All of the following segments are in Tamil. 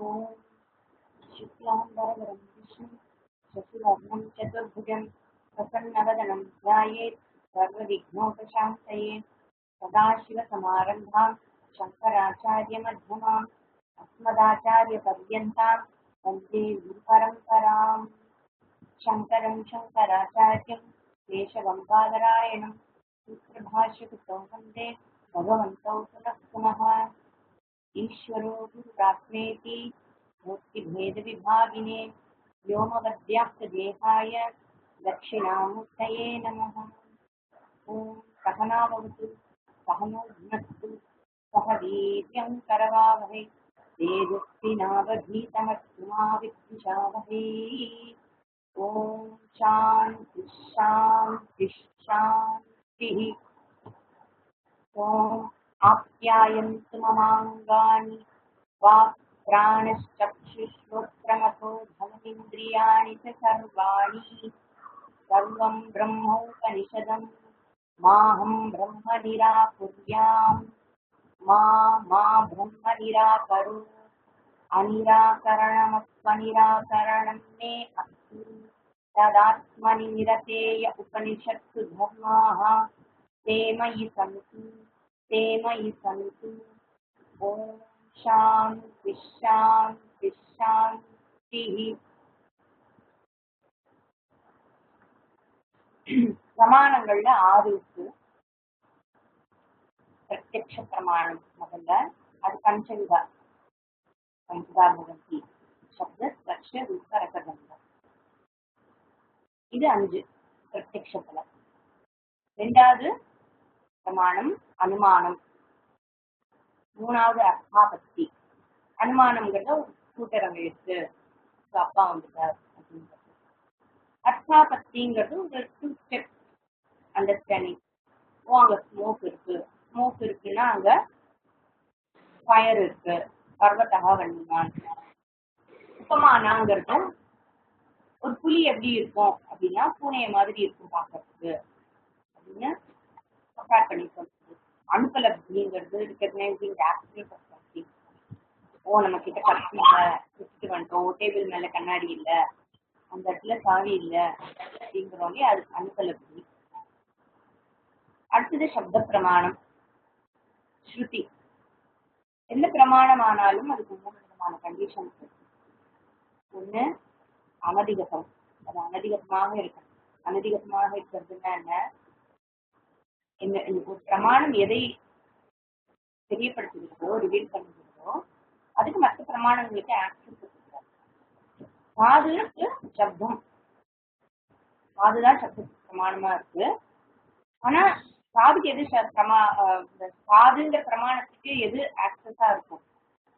ॐ शुक्लाम्बरधरं विष्णुं शशिवर्णं चतुर्भुजं प्रसन्नवदनं ध्यायेत् सर्वविघ्नोपशान्तये सदाशिवसमारम्भां शङ्कराचार्यमध्यमाम् अस्मदाचार्यपर्यन्तां वन्दे गुरुपरम्पराम् शङ्करं शङ्कराचार्यं केशवं बादरायणं सूत्रभाष्यकृतौ वन्दे भगवन्तौ पुनः पुनः ईश्वरो गुरुरात्मेति मूर्तिभेदविभागिने व्योमवद्व्याप्तदेहाय दक्षिणामूर्तये नमः। ॐ सहना भवतु सहनो भुनक्तु सह वीर्यं करवावहै तेजस्विनावधीतमस्तु मा विद्विषावहै। ॐ शान्ति शान्ति शान्तिः। ॐ आप्यायन्तु ममाङ्गानि वाक् प्राणश्चक्षुश्रोत्रमथो धनमिन्द्रियाणि च सर्वाणि सर्वं ब्रह्मोपनिषदं माहं ब्रह्म निराकुर्याम् मा ब्रह्म निराकरो अनिराकरणमस्वनिराकरणं मे अस्तु तदात्मनि निरतेय उपनिषत्सु धर्माः ते मयि सन्तु ॐ शान्ति शान्ति शान्तिः। பிரமாணங்கள்ல 6 இருக்கு. பிரத்யக்ஷ பிரமாணம் முதல்ல, அது பஞ்சவிதா பவந்தி சப்த ஸ்பர்ஷ ரூப ரசகந்தம். இது 5 பிரத்யக்ஷத்துல. ரெண்டாவது பிரமாணம் அனுமானம். மூணாவது அர்த்தாபத்தி. அனுமானம்ங்கிறத ஒரு கூட்டரங்க இருக்கு, அப்பா வந்துட்டார் அப்படின்றது. அர்த்தாபத்திங்கிறது ஒரு 2 ஸ்டெப் அண்டர்ஸ்டாண்டிங். அங்க ஸ்மோக் இருக்குன்னா அங்க ஃபயர் இருக்கு. பர்வத்தகா வன்னிமான். உபமானாங்கிறது ஒரு புலி எப்படி இருக்கும் அப்படின்னா பூனைய மாதிரி இருக்கும் பார்க்கறதுக்கு அப்படின்னு கம்பேர் பண்ணி சொல்றது. அனுபலப்திங்கிறது ரெகக்னைசிங் ஆக்சுவல் ஆஃப் சம்திங். ஓ, நம்ம கிட்ட கஷ்டம் இல்லை, வச்சுட்டு வந்துட்டோம், டேபிள் மேல கண்ணாடி இல்லை, அந்த இடத்துல சாவி இல்லை அப்படிங்கிறவங்க அது அனுபலப்தி. அடுத்தது சப்த பிரமாணம், ஸ்ருதி. எந்த பிரமாணம் ஆனாலும் அதுக்கு 3 விதமான கண்டிஷன்ஸ் இருக்கு. ஒண்ணு அனதிகதம், அது அனதிகதமாக இருக்கணும். அனதிகதமாக இருக்கிறதுன்னா என்ன, ஒரு பிரமாணம் எதை தெரியப்படுத்துகிறதோ ரிவீல் பண்ணுகிறதோ அதுக்கு மற்ற பிரமாணங்களுக்கு ஆக்சஸ் கொடுக்கிறார். காதுக்கு சப்தம், காதுதான் சப்த பிரமாணமா இருக்கு. ஆனா காதுக்கு எது காதுங்கிற பிரமாணத்துக்கு எது ஆக்சஸா இருக்கும்,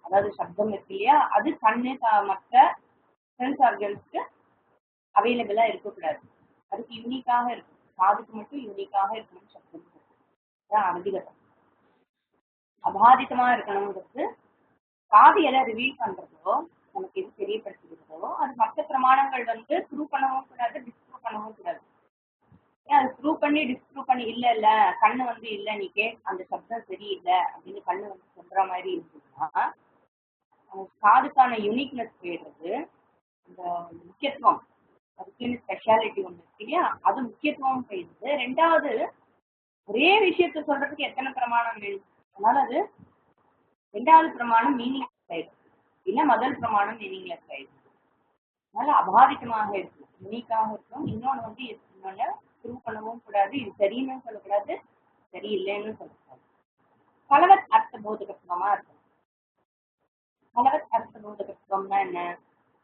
அதாவது சப்தம் இருக்கு இல்லையா, அது கண்ணு மற்ற சென்ஸ் ஆர்கன்ஸ்க்கு அவைலபிளா இருக்கக்கூடாது. அதுக்கு யூனிக்காக இருக்கும். காதுக்கு மட்டும் யூனிக்காக இருக்கணும் சப்தம். அனதிகதம். அபாதிதமா இருக்கணுங்கிறது காது எதை ரிவீல் பண்றதோ, நமக்கு எது தெரியப்படுத்துகிறதோ அது மற்ற பிரமாணங்கள் ப்ரூவ் பண்ணவும் கூடாது, டிஸ்ப்ரூவ் பண்ணவும் கூடாது. அது ப்ரூவ் பண்ணி டிஸ்ப்ரூவ் பண்ணி இல்ல கண்ணு இல்ல நீ அந்த சப்தம் சரியில்லை அப்படின்னு கண்ணு சொல்ற மாதிரி இருந்ததுன்னா காதுக்கான யூனிக்னஸ் போயிடுறது. அந்த முக்கியத்துவம், அதுக்குன்னு ஸ்பெஷாலிட்டி ஒண்ணு இருக்கு இல்லையா, அது முக்கியத்துவம் போயிடுது. ரெண்டாவது, ஒரே விஷயத்த சொல்றதுக்கு எத்தனை பிரமாணம் வேணும், அதனால அது ரெண்டாவது பிரமாணம் மீனிங்லெஸ் ஆயிடும், இல்ல முதல் பிரமாணம் மீனிங்லெஸ் ஆயிடும். அதனால அபாதிதமாக இருக்கும், யூனிக்காக இருக்கும். இன்னொன்னு இன்னொன்னு ப்ரூவ் பண்ணவும் கூடாது, இது சரின்னு சொல்லக்கூடாது, சரியில்லைன்னு சொல்லக்கூடாது. பலவத் அர்த்த போதகத்துவமா இருக்கும். பலவத் அர்த்த போதகத்துவம்னா என்ன,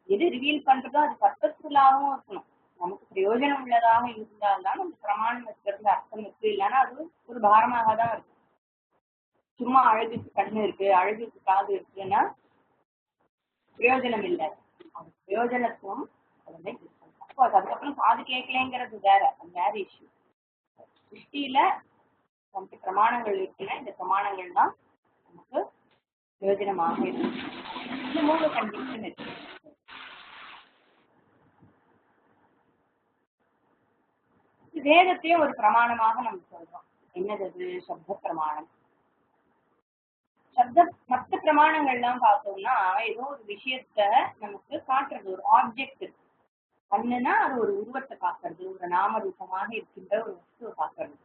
எது ரிவீல் பண்றதோ அது பர்பஸ்ஃபுல்லாகவும் இருக்கணும், நமக்கு பிரயோஜனம் உள்ளதாக இருந்தால்தான் நம்ம பிரமாணம் இருக்கிறது அர்த்தம் இருக்கு. இல்லைன்னா அது ஒரு பாரமாக தான் இருக்கும். சும்மா அழகுக்கு கண்ணு இருக்கு, அழகுக்கு காது இருக்குன்னா பிரயோஜனம் இல்லை. அது பிரயோஜனத்துவம் அதுக்கப்புறம் காது கேட்கலைங்கிறது வேற, அது வேற இஷ்யூ. சிருஷ்டியில நமக்கு பிரமாணங்கள் இருக்குன்னா இந்த பிரமாணங்கள் தான் நமக்கு பிரயோஜனமாக இருக்கு. இந்த 3 கண்டிஷன் இருக்கு. வேதத்தையும் ஒரு பிரமாணமாக நம்ம சொல்றோம். என்னது? சப்த பிரமாணம். மற்ற பிரமாணங்கள்லாம் பார்த்தோம்னா ஏதோ ஒரு விஷயத்த நமக்கு காட்டுறது, ஒரு ஆப்ஜெக்ட் இருக்கு. கண்ணுனா அது ஒரு உருவத்தை காட்டுறது, ஒரு நாம ரூபமாக இருக்கின்ற ஒரு வஸ்துவை காட்டுறது.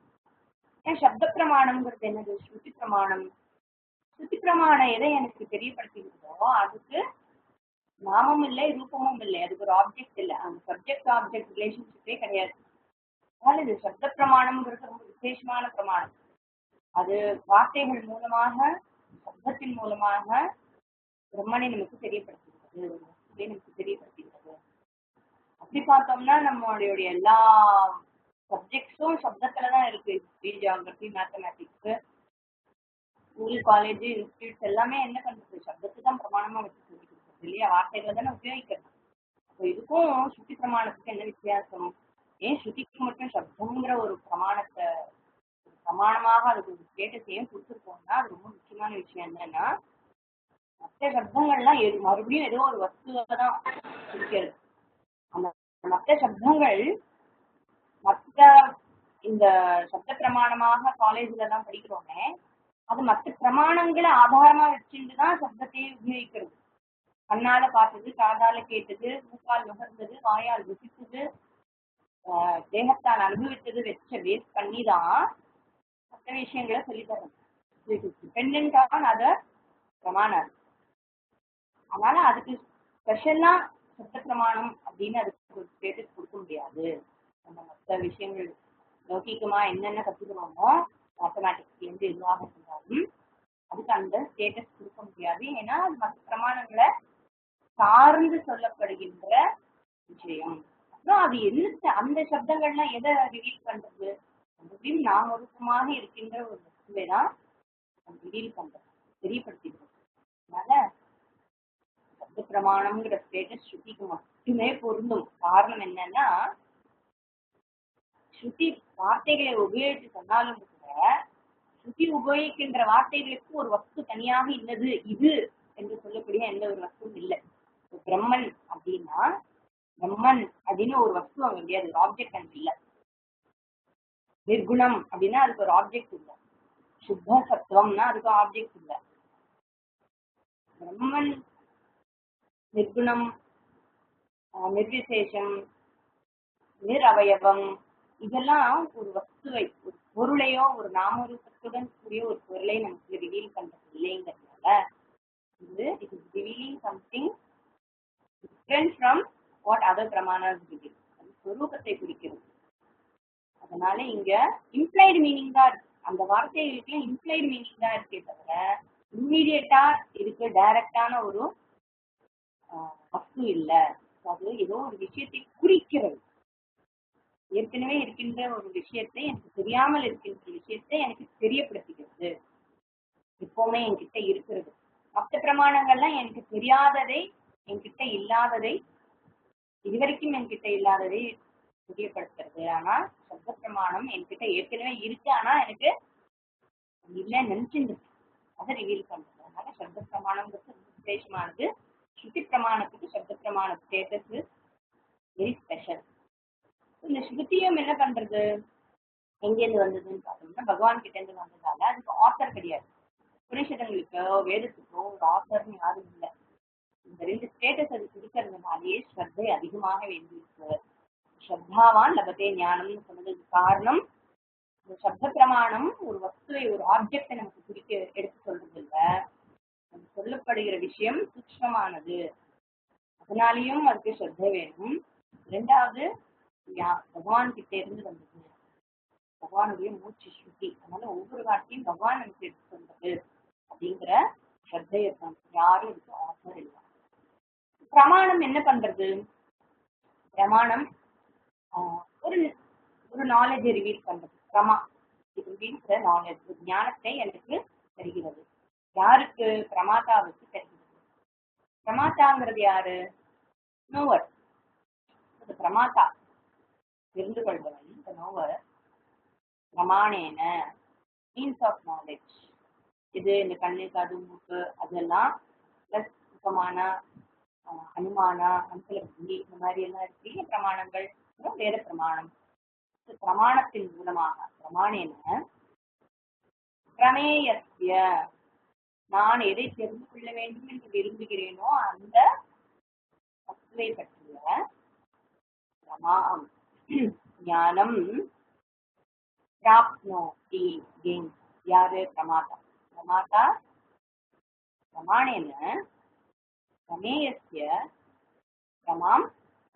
ஏன் சப்த பிரமாணம்ங்கிறது என்னது? ஸ்ருதி பிரமாணம். ஸ்ருதி பிரமாணம் எதை எனக்கு தெரியப்படுத்திக்கிறதோ அதுக்கு நாமமும் இல்லை, ரூபமும் இல்லை, அதுக்கு ஒரு ஆப்ஜெக்ட் இல்லை, அந்த சப்ஜெக்ட் ஆப்ஜெக்ட் ரிலேஷன்ஷிப்பே கிடையாது. அதனால இது சப்த பிரமாணம்ங்கிறது ரொம்ப விசேஷமான பிரமாணம். அது வார்த்தைகள் மூலமாக, சப்தத்தின் மூலமாக பிரம்மனை நமக்கு தெரியப்படுத்துகிறது, ஒரு வஸ்துவை நமக்கு தெரியப்படுத்துகிறது. அப்படி பார்த்தோம்னா நம்மளுடைய எல்லா சப்ஜெக்ட்ஸும் சப்தத்துலதான் இருக்கு. History, geography, mathematics, school, college, institutes எல்லாமே என்ன பண்றது? சப்தத்துக்கு தான் பிரமாணமா வச்சு சொல்லி கொடுக்குறது இல்லையா? வார்த்தைகளை தானே உபயோகிக்கிறது. அப்போ இதுக்கும் ஸ்ருதி பிரமாணத்துக்கு என்ன வித்தியாசம்? ஏன் ஸ்ருதிக்கு மட்டும் சப்தங்கிற ஒரு பிரமாணத்தை பிரமாணமாக அதுக்கு ஒரு ஸ்டேட்டஸ் ஏன் கொடுத்துருக்கோம்னா, அது ரொம்ப முக்கியமான விஷயம் என்னன்னா, மற்ற சப்தங்கள்லாம் மறுபடியும் ஏதோ ஒரு வஸ்துவை தான் குறிக்கிறது. அந்த மற்ற சப்தங்கள் மற்ற இந்த சப்த பிரமாணமாக காலேஜ்ல எல்லாம் படிக்கிறோமே, அது மற்ற பிரமாணங்களை ஆதாரமா வச்சுட்டுதான் சப்தத்தையே உபயோகிக்கிறது. கண்ணால பார்த்தது, காதால கேட்டது, மூக்கால் நுகர்ந்தது, வாயால் ருசித்தது, தேகத்தால் அனுபவித்தது வச்ச பேஸ் பண்ணி தான் மற்ற விஷயங்களை சொல்லித்தரது. டிபெண்ட் ஆன் அதர் பிரமாணம். அதனால அதுக்கு ஸ்பெஷலா சப்த பிரமாணம் அப்படின்னு அதுக்கு ஒரு ஸ்டேட்டஸ் கொடுக்க முடியாது. நம்ம மற்ற விஷயங்கள் லௌகிகமா என்னென்ன கத்துக்கிறோமோ, மேத்தமேட்டிக்ஸ்ல இருந்து எதுவாக இருந்தாலும் அதுக்கு அந்த ஸ்டேட்டஸ் கொடுக்க முடியாது. ஏன்னா அது மற்ற பிரமாணங்களை சார்ந்து சொல்லப்படுகின்ற விஷயம். அப்புறம் அது என்ன, அந்த சப்தங்கள்லாம் எதை ரிவீல் பண்றது? மறுபடியும் நாமரூபமாக இருக்கின்ற ஒரு வஸ்துவை தான் ரிவீல் பண்றது, தெரியப்படுத்திடுறது. அதனால சப்த பிரமாணம்ங்கிற ஸ்டேட்டஸ் ஸ்ருதிக்கு மட்டுமே பொருந்தும். காரணம் என்னன்னா, ஸ்ருதி வார்த்தைகளை உபயோகித்து சொன்னாலும் கூட ஸ்ருதி உபயோகிக்கின்ற வார்த்தைகளுக்கு ஒரு வஸ்து தனியாக இல்லது இது என்று சொல்லக்கூடிய எந்த ஒரு வஸ்துவும் இல்லை. பிரம்மன் அப்படின்னா பிரம்மன் அப்படின்னு ஒரு வஸ்து அங்க இல்லையா, அது ஆப்ஜெக்ட் அங்க இல்லை. நிர்குணம் அப்படின்னா அதுக்கு ஒரு ஆப்ஜெக்ட் இல்லை. சுத்த சத்துவம்னா அதுக்கு ஆப்ஜெக்ட் இல்லை. பிரம்மன், நிர்குணம், நிர்விசேஷம், நிரவயவம், இதெல்லாம் ஒரு வஸ்துவை, ஒரு பொருளையோ ஒரு நாமரூபத்துடன் கூடிய ஒரு பொருளை நமக்கு ரிவீல் பண்றது இல்லைங்கிறதுனால இது it is revealing something different from what other பிரமாணாஸ் ரிவீல். அது ஸ்வரூபத்தை குறிக்கிறது. அதனால இங்க இம்ப்ளைடு மீனிங் தான் இருக்கு. அந்த வார்த்தைகளுக்கு இம்ப்ளைடு மீனிங் தான் இருக்கே தவிர இம்மீடியட்டா இதுக்கு டைரக்டான ஒரு வஸ்து இல்லை. அது ஏதோ ஒரு விஷயத்தை குறிக்கிறது. ஏற்கனவே இருக்கின்ற ஒரு விஷயத்தை, எனக்கு தெரியாமல் இருக்கின்ற விஷயத்தை எனக்கு தெரியப்படுத்துகிறது. எப்பவுமே என்கிட்ட இருக்கிறது. மற்ற பிரமாணங்கள்லாம் எனக்கு தெரியாததை, என்கிட்ட இல்லாததை, இதுவரைக்கும் என்கிட்ட இல்லாததை தெரியப்படுத்துறது. ஆனா சப்த பிரமாணம் என்கிட்ட ஏற்கனவே இருக்கு, ஆனா எனக்கு இல்லைன்னு நினைச்சுட்டு அதை ரிவீல் பண்றது. அதனால சப்த பிரமாணம்ங்கிறது ரொம்ப விசேஷமானது. ஸ்ருதி பிரமாணத்துக்கு சப்த பிரமாண ஸ்டேட்டஸ் வெரி ஸ்பெஷல். இந்த ஸ்ருதியும் என்ன பண்றது, எங்கேருந்து வந்ததுன்னு பார்த்தோம்னா பகவான் கிட்ட இருந்து வந்ததால அதுக்கு ஆத்தர் கிடையாது. உபனிஷதங்களுக்கோ வேதத்துக்கோ ஒரு ஆத்தர்னு யாரும் இல்லை. இந்த ரெண்டு ஸ்டேட்டஸ் அது கொடுக்கறதுனாலேயே ஸ்ரத்தை அதிகமாக வேண்டியிருக்கு. ஸ்ரத்தாவான் லபத்தே ஞானம்னு சொன்னதுக்கு காரணம், இந்த சப்த பிரமாணம் ஒரு வஸ்துவை, ஒரு ஆப்ஜெக்டை நமக்கு குறிக்க எடுத்து சொல்றது இல்லை. சொல்லப்படுகிற விஷயம் சூக்ஷ்மமானது, அதனாலேயும் அதுக்கு ஸ்ரத்தை வேணும். ரெண்டாவது பகவான் கிட்ட இருந்து வந்தது, பகவானுடைய மூச்சு ஸ்ருதி. அதனால ஒவ்வொரு வார்த்தையும் பகவான் நமக்கு எடுத்து சொல்றது அப்படிங்கிற ஸ்ரத்தை இருக்கும். யாரும் இதுக்கு ஆஃபர் இல்லை. பிரமாணம் என்ன பண்றது? பிரமாணம் ஒரு ஒரு நாலேஜை ரிவீல் பண்றது. இட் ரிவீல்ஸ் தி நாலேஜ், ஞானத்தை எனக்கு தருகிறது. யாருக்கு? பிரமாதாவுக்கு தருகிறது. பிரமாதாங்கிறது யாரு? நோவர். பிரமாதா தெரிந்து கொள்பவன், இந்த நோவர். பிரமாணேன மீன்ஸ் ஆஃப் நாலேஜ். இது இந்த கண்ணு, காது, மூக்கு அதெல்லாம் பிளஸ் உபமான, அனுமானா, அனுசல புத்தி, இந்த மாதிரி எல்லாம் இருக்கு பிரமாணங்கள். வேத பிரமாணம். பிரமாணத்தின் மூலமாக பிரமாணேன பிரமேயஸ்ய, நான் எதை தெரிந்து கொள்ள வேண்டும் என்று விரும்புகிறேனோ அந்த வஸ்துவை பற்றிய ஞானம் பிராப்னோதி. யாரு? பிரமாதா. பிரமாதா பிரமாணேன பிரமேயஸ்ய பிரமாம்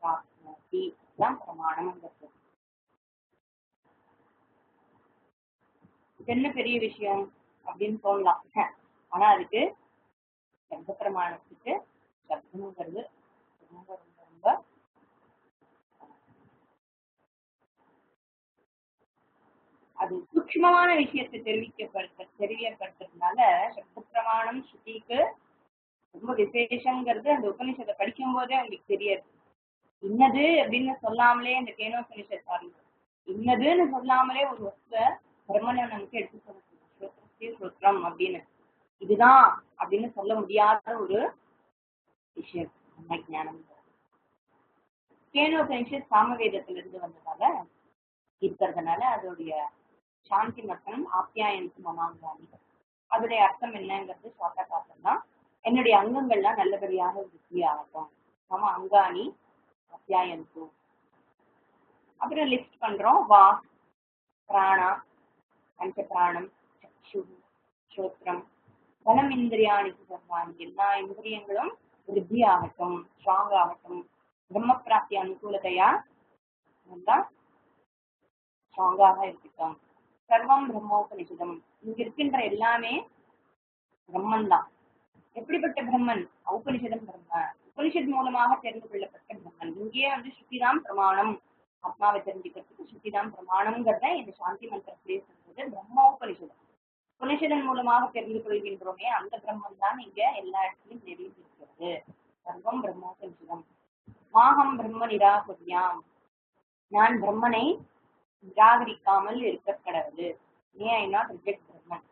பிராப்னோதி. தான் பிரமாணம்ங்கிறது. என்ன பெரிய விஷயம் அப்படின்னு சொல்லலாம். ஆனா அதுக்கு சப்த பிரமாணத்துக்கு சப்தம்ங்கிறது ரொம்ப ரொம்ப ரொம்ப அது சூக்ஷ்மமான விஷயத்தை தெரியப்படுத்துறதுனால சப்த பிரமாணம் ஸ்ருதிக்கு ரொம்ப விசேஷங்கிறது அந்த உபநிஷத்தை படிக்கும் போதே அவங்களுக்கு தெரியாது. இன்னது அப்படின்னு சொல்லாமலே அந்த கேனோபனிஷத் பாருங்க, இன்னதுன்னு சொல்லாமலே ஒரு வஸ்துவ பிரம்மனை நமக்கு எடுத்து சொல்ல சொல்றோம் அப்படின்னு, இதுதான் அப்படின்னு சொல்ல முடியாத ஒரு விஷயம் நம்ம ஞானம். கேனோபனிஷத் சாமவேதத்திலிருந்து வந்ததால இருக்கிறதுனால அதோடைய சாந்தி மற்றும் ஆப்யாயனுக்கு மமாங்காணி, அதோடைய அர்த்தம் என்னங்கிறது ஷார்ட்டா பார்த்தோம்னா, என்னுடைய அங்கங்கள்லாம் நல்லபடியாக விருத்தி ஆகட்டும். மம அங்காணி அத்தியாயனுக்கு. அப்புறம் லிஸ்ட் பண்றோம். வாக், பிராணா, பஞ்ச பிராணம், சக்ஷு, ஸ்ரோத்ரம், பலம் இந்திரியாணி சர்வாணி, எல்லா இந்திரியங்களும் விருத்தி ஆகட்டும், ஸ்ட்ராங் ஆகட்டும். பிரம்ம பிராப்தி அனுகூலத்தையா எல்லாம் ஸ்ட்ராங்காக இருக்கட்டும். சர்வம் பிரம்மோபனிஷதம், இங்க இருக்கின்ற எல்லாமே பிரம்மன் தான். எப்படிப்பட்ட பிரம்மன்? உபனிஷதம் பிரம்ம, உபனிஷத் மூலமாக தெரிந்து கொள்ளப்பட்ட பிரம்மன். இங்கே ஸ்ருதிதான் பிரமாணம், ஆத்மாவை தெரிஞ்சுக்கிறதுக்கு ஸ்ருதிதான் பிரமாணம்ங்கிறத இந்த சாந்தி மந்திரத்திலே சொல்றது. பிரம்மோபனிஷதம், உபனிஷதன் மூலமாக தெரிந்து கொள்கின்றோமே அந்த பிரம்மன் தான் இங்க எல்லா இடத்துலையும் நிறைந்திருக்கிறது. சர்வம் பிரம்மோபனிஷதம். மாகம் பிரம்ம நிராகுர்யாம், நான் பிரம்மனை நிராகரிக்காமல் இருக்க கடவுது. ஐ நாட் ரிஜெக்ட் பிரம்மன்.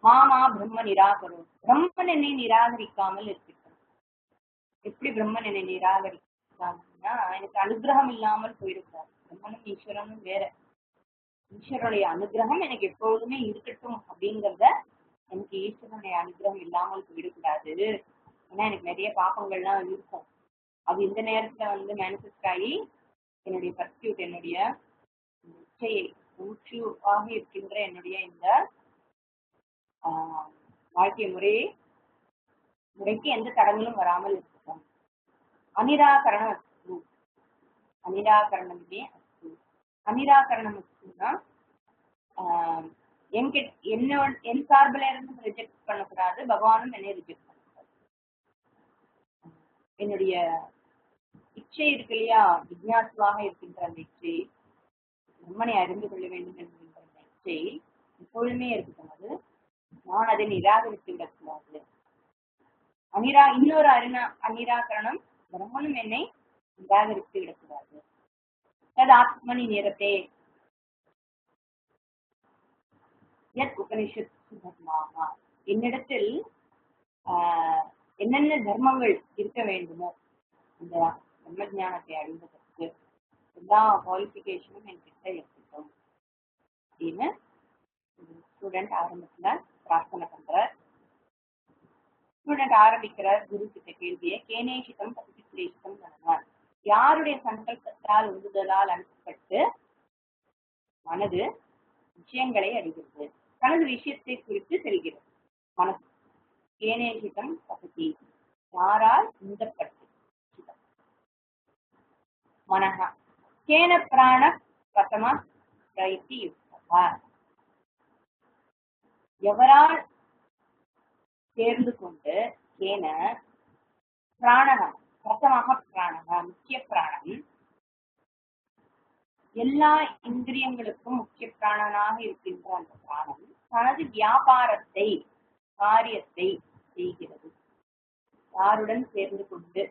மாமா பிரம்ம நிராகரும், பிரம்மன் என்னை நிராகரிக்காமல் இருக்கட்டும். எப்படி பிரம்மன் என்னை நிராகரிக்காமல்னா, எனக்கு அனுகிரகம் இல்லாமல் போயிருக்காரு. பிரம்மனும் ஈஸ்வரனும் வேற. ஈஸ்வரனுடைய அனுகிரகம் எனக்கு எப்பொழுதுமே இருக்கட்டும் அப்படிங்கிறத, எனக்கு ஈஸ்வரனுடைய அனுகிரகம் இல்லாமல் போயிடக்கூடாது. ஏன்னா எனக்கு நிறைய பாப்பங்கள்லாம் இருக்கும். அது இந்த நேரத்துல மேனிஃபெஸ்ட் ஆகி என்னுடைய பர்சியூட், என்னுடைய இச்சையை ஊற்றுவாக இருக்கின்ற என்னுடைய இந்த வாழ்க்கை முறைக்கு எந்த தடங்களும் வராமல் இருக்கும். அனிராகரணம் அஸ்து, அனிராகரணமே அஸ்து. அனிராகரணம் அஸ்துன்னா என் சார்பில இருந்து ரிஜெக்ட் பண்ணக்கூடாது, பகவானும் என்னை ரிஜெக்ட் பண்ணக்கூடாது. என்னுடைய இச்சை இருக்கு இல்லையா, ஜிக்ஞாசுவாக இருக்கின்ற அந்த இச்சை, பிரம்மனை அறிந்து கொள்ள வேண்டும் என்கின்ற அந்த இச்சை எப்பொழுதுமே இருக்கட்டும். அது நான் அதை நிராகரித்து விடக்கூடாது. இன்னொரு அனிராகரணம், பிரம்மனும் என்னை நிராகரித்து விடக்கூடாது. தது ஆத்மனி நேரத்தே யத் உபனிஷத் தர்மாக, என்னிடத்தில் என்னென்ன தர்மங்கள் இருக்க வேண்டுமோ இந்த பிரம்ம ஞானத்தை அடைவதற்கு எல்லா குவாலிபிகேஷனும் என்கிட்ட இருக்கட்டும் அப்படின்னு ஸ்டூடெண்ட் ஆரம்பத்துல பிரார்த்தனை பண்றார். ஸ்டூடெண்ட் ஆரம்பிக்கிறார் குரு கிட்ட கேள்வியை, கேனேஷிதம் பசிலேஷிதம் நடனார். யாருடைய சங்கல்பத்தால் உந்துதலால் அனுப்பப்பட்டு மனது விஷயங்களை அறிகிறது, தனது விஷயத்தை குறித்து செல்கிறது. மனசு கேனேஷிதம் பசதி, யாரால் உந்தப்பட்டு. மனஹா கேன பிராண பிரதம பிரைத்தி யுக்தா, எவரால் தேர்ந்து கொண்டு, கேன பிராணகம் பிரதமாக பிராணக முக்கிய பிராணம், எல்லா இந்திரியங்களுக்கும் முக்கிய பிராணனாக இருக்கின்ற அந்த பிராணம் தனது வியாபாரத்தை, காரியத்தை செய்கிறது. யாருடன் சேர்ந்து கொண்டு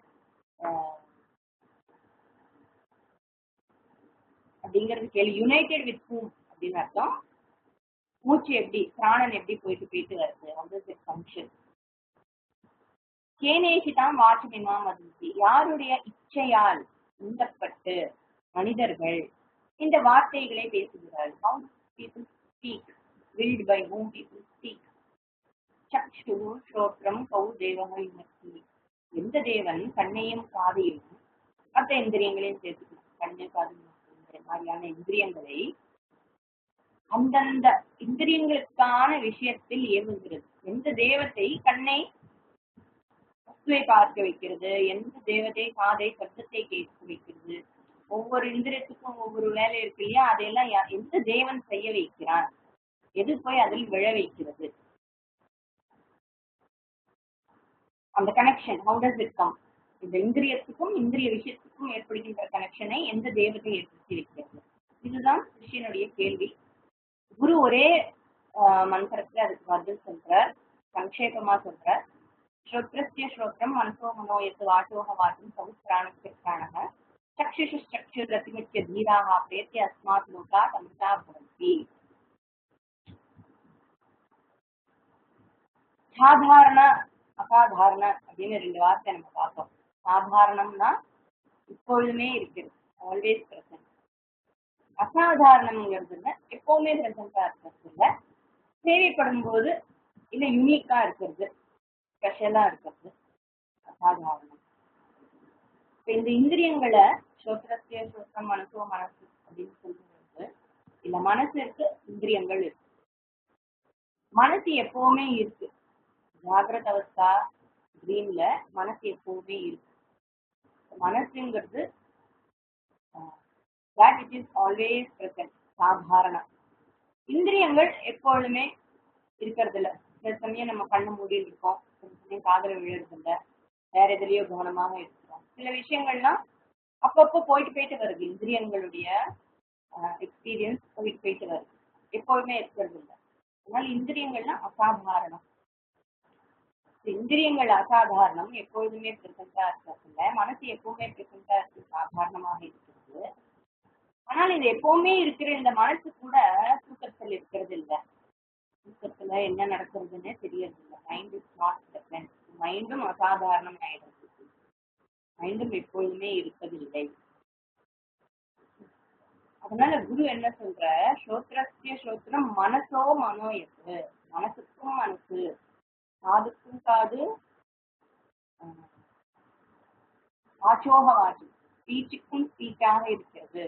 அப்படிங்கிறது கேள்வி. யுனைடெட் வித் ஹூம் அப்படின்னு அர்த்தம். மூச்சு எப்படி, பிராணன் எப்படி போயிட்டு வருது, ஃபங்க்ஷன். கேனேஷிதான் வாச்சமிமாம் வதந்தி, யாருடைய இச்சையால் உந்தப்பட்டு மனிதர்கள் இந்த வார்த்தைகளை பேசுகிறார்கள். How people speak, willed by whom people speak. சக்ஷு ஸ்ரோத்ரம் கௌ தேவக விமர்த்தி. எந்த தேவன் கண்ணையும் காதையும் மற்ற இந்திரியங்களையும் சேர்த்துக்கணும். கண்ணு காது இந்த மாதிரியான இந்திரியங்களை அந்தந்த இந்திரியங்களுக்கான விஷயத்தில் ஏவுகிறது. எந்த தேவத்தை கண்ணை வஸ்துவை பார்க்க வைக்கிறது, எந்த தேவதை காதை சப்தத்தை கேட்க வைக்கிறது, ஒவ்வொரு இந்திரியத்துக்கும் ஒவ்வொரு வேலை இருக்கு இல்லையா, அதையெல்லாம் எந்த தேவன் செய்ய வைக்கிறான், எது போய் அதில் விழ வைக்கிறது, அந்த connection how does it come, இந்த இந்திரியத்துக்கும் இந்திரிய விஷயத்துக்கும் ஏற்படுகின்ற கனெக்ஷனை எந்த தேவத்தை ஏற்படுத்தி வைக்கிறது. இதுதான் சிஷ்யனுடைய கேள்வி. குரு ஒரே மந்திரத்துல அதுக்கு பதில் சொல்றார், சங்கேபமா சொல்றார். ஸ்ரோத்ரஸ்ய ஸ்ரோத்ரம் மனசோ மனோயத்து வாசோக வாசம் சவுத்ராணஸ்ய பிராணக சக்ஷுஷுஷ்சக்ஷுரதிமுச்ய தீராக பிரேத்திய அஸ்மாத் லோகா தமிதா பவந்தி. சாதாரண அசாதாரண அப்படின்னு ரெண்டு வார்த்தை நம்ம பார்த்தோம். சாதாரணம்னா இப்பொழுதுமே இருக்கிறது, ஆல்வேஸ் பிரசன்ட். அசாதாரணம்ங்கிறதுல எப்பவுமே பிரசண்டா இருக்கிறது இல்ல, தேவைப்படும் போது இல்ல யூனிக்கா இருக்கிறது, ஸ்பெஷலா இருக்கிறது அசாதாரணம். இப்ப இந்த இந்திரியங்களை ஸ்ரோத்ரஸ்ய ஸ்ரோத்ரம் மனசோ மனசு அப்படின்னு சொல்லும்போது இல்ல மனசு இருக்கு, இந்திரியங்கள் இருக்கு. மனசு எப்பவுமே இருக்கு, ஜாகிரத அவஸ்தா ட்ரீம்ல மனசு எப்பவுமே இருக்கு. மனசுங்கிறது that it is always present, சாதாரணம். இந்திரியங்கள் எப்பொழுதுமே இருக்கிறது இல்ல. சில சமயம் நம்ம கண்ணு மூடிட்டு இருக்கோம், சில சமயம் காதல விழுறது இல்ல, வேற எதுலயோ கவனமாக இருக்கிறோம். சில விஷயங்கள்லாம் அப்பப்போ போயிட்டு போயிட்டு வருது, இந்திரியங்களுடைய எக்ஸ்பீரியன்ஸ் போயிட்டு போயிட்டு வருது, எப்பொழுதுமே இருக்கிறது இல்லை. அதனால இந்திரியங்கள்லாம் அசாதாரணம். இந்திரியங்கள் அசாதாரணம், எப்பொழுதுமே பிரசண்டா இருக்கிறது இல்லை. மனசு எப்பவுமே பிரசண்டா இருக்கு, சாதாரணமாக இருக்கிறது. ஆனால் இது எப்பவுமே இருக்கிற இந்த மனசு கூட தூக்கத்தில் இருக்கிறது இல்லை. தூக்கத்துல என்ன நடக்கிறதுன்னு தெரியறது இல்லை. Mind is not present. மைண்டும் அசாதாரணம் ஆயிடுறது, மைண்டும் எப்பொழுதுமே இருப்பதில்லை. அதனால குரு என்ன சொல்ற, ஸ்ரோத்ரஸ்ய ஸ்ரோத்ரம் மனசோ மனோயத்து, மனசுக்கும் மனசு, காதுக்கும் காது, வாச்சோக வாச்சு, ஸ்பீச்சுக்கும் ஸ்பீச்சாக இருக்கிறது.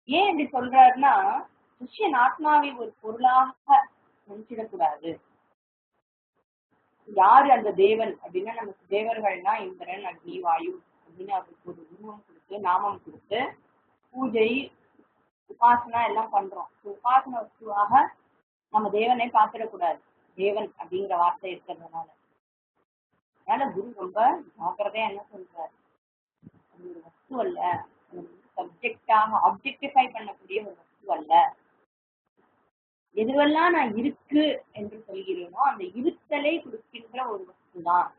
ஏன் இப்படி சொல்றாருன்னா, சிஷ்யன் ஆத்மாவை ஒரு பொருளாக நினைச்சிடக்கூடாது. யாரு அந்த தேவன் அப்படின்னா, நமக்கு தேவர்கள்னா இந்திரன் அக்னி வாயு அப்படின்னு அவருக்கு ஒரு உருவம் கொடுத்து நாமம் கொடுத்து பூஜை உபாசனா எல்லாம் பண்றோம். உபாசன வஸ்துவாக நம்ம தேவனை பார்த்திடக்கூடாது, தேவன் அப்படிங்கிற வார்த்தை இருக்கிறதுனால. அதனால குரு ரொம்ப ஜாக்கிரதையா என்ன சொல்றாரு, அது ஒரு வஸ்து அல்ல, சப்ஜெக்டாக ஆப்ஜெக்டிஃபை பண்ணக்கூடிய ஒரு வஸ்து அல்ல. எதுவெல்லாம் நான் இருக்கு என்று சொல்கிறேனோ அந்த இருத்தலை கொடுக்கின்ற ஒரு வஸ்து தான்.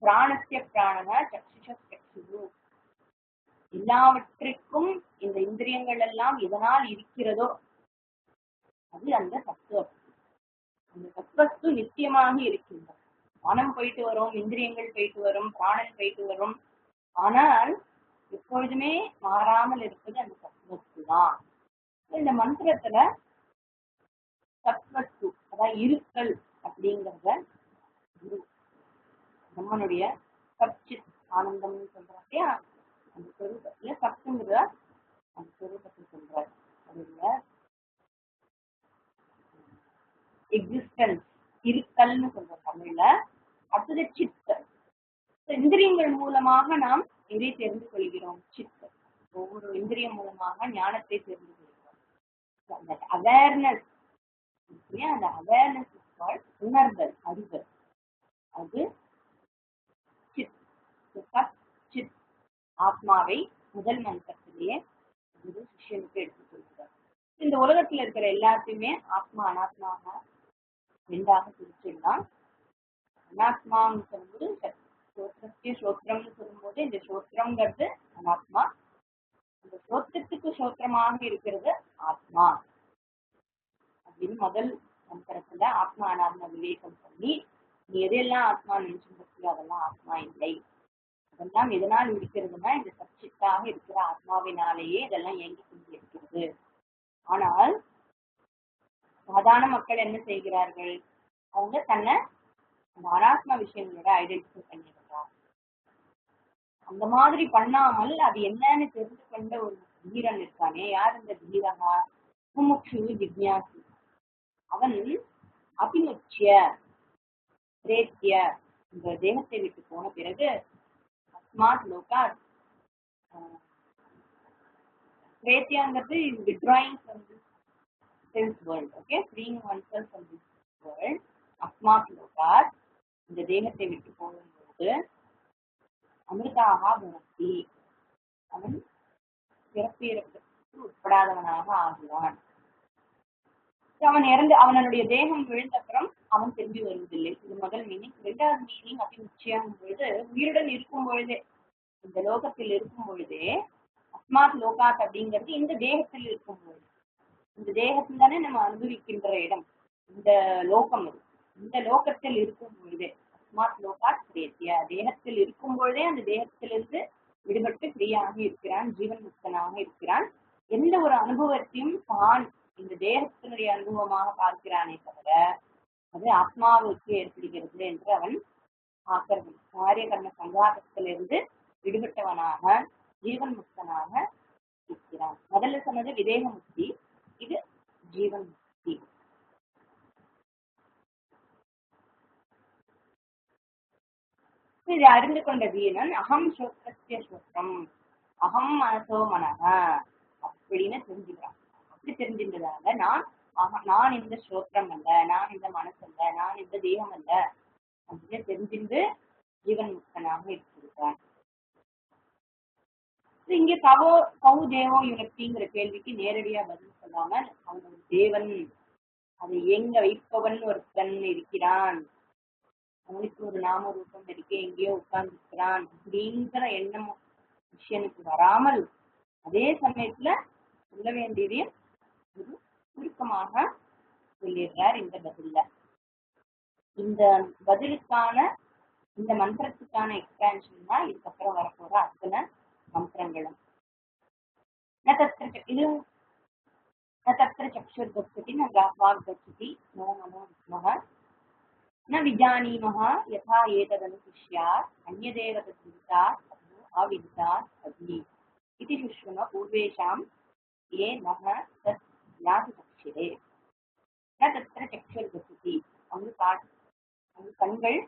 பிராணஸ்ய பிராணன சக்ஷுஷு, எல்லாவற்றிற்கும் இந்த இந்திரியங்கள் எல்லாம் எதனால் இருக்கிறதோ அது அந்த சத்துவஸ்து. அந்த சத்துவஸ்து நித்தியமாக இருக்கின்றது. மனம் போயிட்டு வரும், இந்திரியங்கள் போயிட்டு வரும், பிராணன் போயிட்டு வரும், ஆனால் எப்பொழுதுமே மாறாமல் இருப்பது அந்த சத்வஸ்து தான். இந்த மந்திரத்துல சத்வஸ்து அதாவது இருத்தல் அப்படிங்கிறத குரு நம்மளுடைய சச்சித் ஆனந்தம்னு சொல்றாங்க இல்லையா, அந்த சொரூபத்துல சத்துங்கிற அந்த சொரூபத்தை சொல்றாரு. அதுல எக்ஸிஸ்டன்ஸ் இருத்தல்னு சொல்ற தமிழ்ல. அடுத்தது சித்தல். இந்திரியங்கள் மூலமாக நாம் எதை தெரிந்து கொள்கிறோம், சித்தல். ஒவ்வொரு இந்திரியம் மூலமாக ஞானத்தை தெரிந்து கொள்கிறோம். அந்த அவேர்னஸ், அந்த அவேர்னஸ் உணர்தல், அறிதல், அது சித். சித் ஆத்மாவை முதல் மந்திரத்திலேயே குரு சிஷ்யனுக்கு எடுத்து சொல்கிறார். இந்த உலகத்துல இருக்கிற எல்லாத்தையுமே ஆத்மா அனாத்மாக ரெண்டாக பிரிச்சிடலாம். அனாத்மான்னு சொல்லும்போது ஸ்ரோத்ரம்னு சொல்லும்போது இந்த ஸ்ரோத்ரம்ங்கிறது அனாத்மா, அந்த ஸ்ரோத்திரத்துக்கு ஸ்ரோத்திரமாக இருக்கிறது ஆத்மா அப்படின்னு முதல் மந்திரத்துல ஆத்மா அனாத்மா விவேகம் பண்ணி, நீ எதெல்லாம் ஆத்மா நினைச்சுட்டு அதெல்லாம் ஆத்மா இல்லை, அதெல்லாம் எதனால் இருக்கிறதுனா இந்த சச்சித்தாக இருக்கிற ஆத்மாவினாலேயே இதெல்லாம் இயங்கி கொண்டு இருக்கிறது. ஆனால் சாதாரண மக்கள் என்ன செய்கிறார்கள், அவங்க தன்னை அந்த அனாத்மா விஷயங்களோட ஐடென்டிஃபை பண்ணிடுறாங்க. அந்த மாதிரி பண்ணாமல் அது என்னன்னு தெரிந்து கொண்ட ஒரு வீரன் இருக்கானே, யார் இந்த வீரகா? முமுட்சு ஜிக்ஞாசு. அவன் அபிமுச்சிய பிரேத்திய இந்த தேகத்தை விட்டு போன பிறகு அஸ்மாத் லோகாத் பிரேத்தியாங்கிறது withdrawing from this sense world, okay, freeing oneself from this world. அஸ்மாத் லோகாத் இந்த தேகத்தை விட்டு போகும்போது அமிர்தாக பவதி, அவன் பிறப்பு இறப்புக்கு உட்படாதவனாக ஆகிறான். அவன் இறந்து அவனுடைய தேகம் விழுந்த அப்புறம் அவன் திரும்பி வருவதில்லை. இது முதல் மீனிங். இரண்டாவது மீனிங் அப்படி நிச்சயம் பொழுது உயிருடன் இருக்கும் பொழுதே, இந்த லோகத்தில் இருக்கும் பொழுதே, அஸ்மாத் லோகாத் அப்படிங்கிறது இந்த தேகத்தில் இருக்கும் பொழுது, இந்த தேகத்தில் தானே நம்ம அனுபவிக்கின்ற இடம் இந்த லோகம். இந்த லோகத்தில் இருக்கும் பொழுதே அஸ்மாத் லோகாத் பிரேத்திய, தேகத்தில் இருக்கும் பொழுதே அந்த தேகத்திலிருந்து விடுபட்டு ஃப்ரீயாக இருக்கிறான், ஜீவன் முக்தனாக இருக்கிறான். எந்த ஒரு அனுபவத்தையும் தான் இந்த தேகத்தினுடைய அனுபவமாக பார்க்கிறானே தவிர அது ஆத்மாவுக்கு ஏற்படுகிறது என்று அவன் ஆக்கிறது. காரிய கர்ம சங்காரத்திலிருந்து விடுபட்டவனாக ஜீவன் முக்தனாக இருக்கிறான். முதல்ல சொன்னது விதேக முக்தி, இது ஜீவன் முக்தி. இதை அறிந்து கொண்ட வீரன் அகம் சோத்திரஸ்ய சோத்திரம், அகம் மனசோ மனக அப்படின்னு தெரிஞ்சுக்கிறான். அப்படி தெரிஞ்சின்றதால நான் இந்த ஸ்ரோத்திரம் அல்ல, நான் இந்த மனசு அல்ல, நான் இந்த தேகம் அல்ல அப்படின்னு தெரிஞ்சிருந்து ஜீவன் முக்தனாக இருக்கிறான். இங்க கவு தேவோ யுனக்திங்கிற கேள்விக்கு நேரடியா பதில் சொல்லாமல் அவன் ஒரு தேவன், அதை எங்க வைப்பவன் ஒருத்தன் இருக்கிறான், அவனுக்கு ஒரு நாம ரூபம் இருக்கு, எங்கேயோ உட்கார்ந்து இருக்கிறான் அப்படிங்கிற எண்ணம் விஷயனுக்கு வராமல் அதே சமயத்துல சொல்ல வேண்டியதையும் ஒரு சுருக்கமாக சொல்லிடுறார் இந்த பதில்ல. இந்த பதிலுக்கான இந்த மந்திரத்துக்கான எக்ஸ்பேன்ஷன் தான் இதுக்கப்புறம் வரப்போற அத்தனை மந்திரங்களும். இது தத்திர சக்ஷுர் கச்சதி ந வாக் கச்சதி நோ மனோ விஸ்மஹ ந விஜானீமஹ யதா ஏததனுசிஷ்யாத் அன்யதேவ தத்விதிதாத் அபோ அவிதிதாத் அபி இதி சுஷ்வன பூர்வேஷாம் ஏ நஹ தத் யாதி சக்ஷிரே ந தத்திர சக்ஷுர் கச்சதி. அவங்க கண்கள்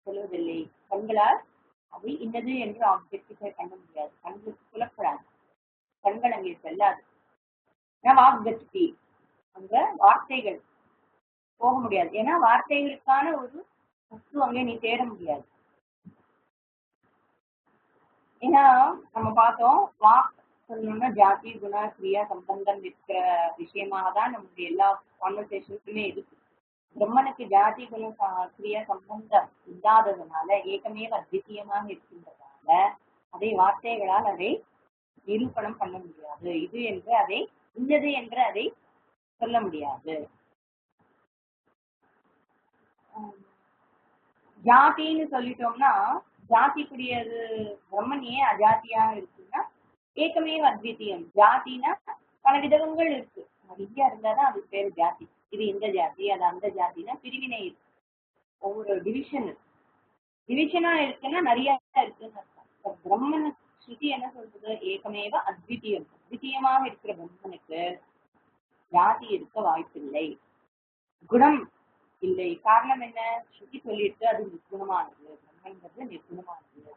சொல்வதில்லை, கண்களால் அவை இன்னது என்று ஆப்ஜெக்டிஃபை பண்ண முடியாது, கண்களுக்கு புலப்படாது, கண்கள் அங்கே செல்லாது. வாக் கச்சதி, அங்க வார்த்தைகள் போக முடியாது, ஏன்னா வார்த்தைகளுக்கான ஒரு வஸ்து அங்கே நீ தேட முடியாது. ஏன்னா நம்ம பார்த்தோம், வாக் சொல்லணும்னா ஜாதி குண கிரியா சம்பந்தம் இருக்கிற விஷயமாக தான் நம்மளுடைய எல்லா கான்வர்சேஷன்ஸுமே இருக்கு. பிரம்மனுக்கு ஜாதி குண கிரியா சம்பந்தம் இல்லாததுனால, ஏகமேவ அத்விதீயமாக இருக்கின்றதால அதை வார்த்தைகளால் அதை நிரூபணம் பண்ண முடியாது. இது என்று அதை இன்னது என்று அதை சொல்ல முடியாது. ஜாதின்னு சொல்லிட்டோம்னா, ஜாதிக்குரியது பிரம்மன் ஏன் அஜாத்தியாக இருக்குன்னா ஏகமேவ அத்விதீயம். ஜாதினா பல விதங்கள் இருக்கு, நிறைய இருந்தாதான் அதுக்கு பேரு ஜாதி. இது இந்த ஜாதி, அது அந்த ஜாதினா பிரிவினை இருக்கு, ஒவ்வொரு டிவிஷனா இருக்குன்னா நிறைய இருக்குன்னு அர்த்தம். பிரம்மன் ஸ்ருதி என்ன சொல்றது? ஏகமேவ அத்விதீயம், அத்விதீயமாக இருக்கிற பிரம்மனுக்கு ஜாதி இருக்க வாய்ப்பில்லை, குணம் இல்லை. காரணம் என்ன? ஸ்ருதி சொல்லிட்டு அது நிர்குணமானது, பிரம்மன்கிறது நிர்குணமானது.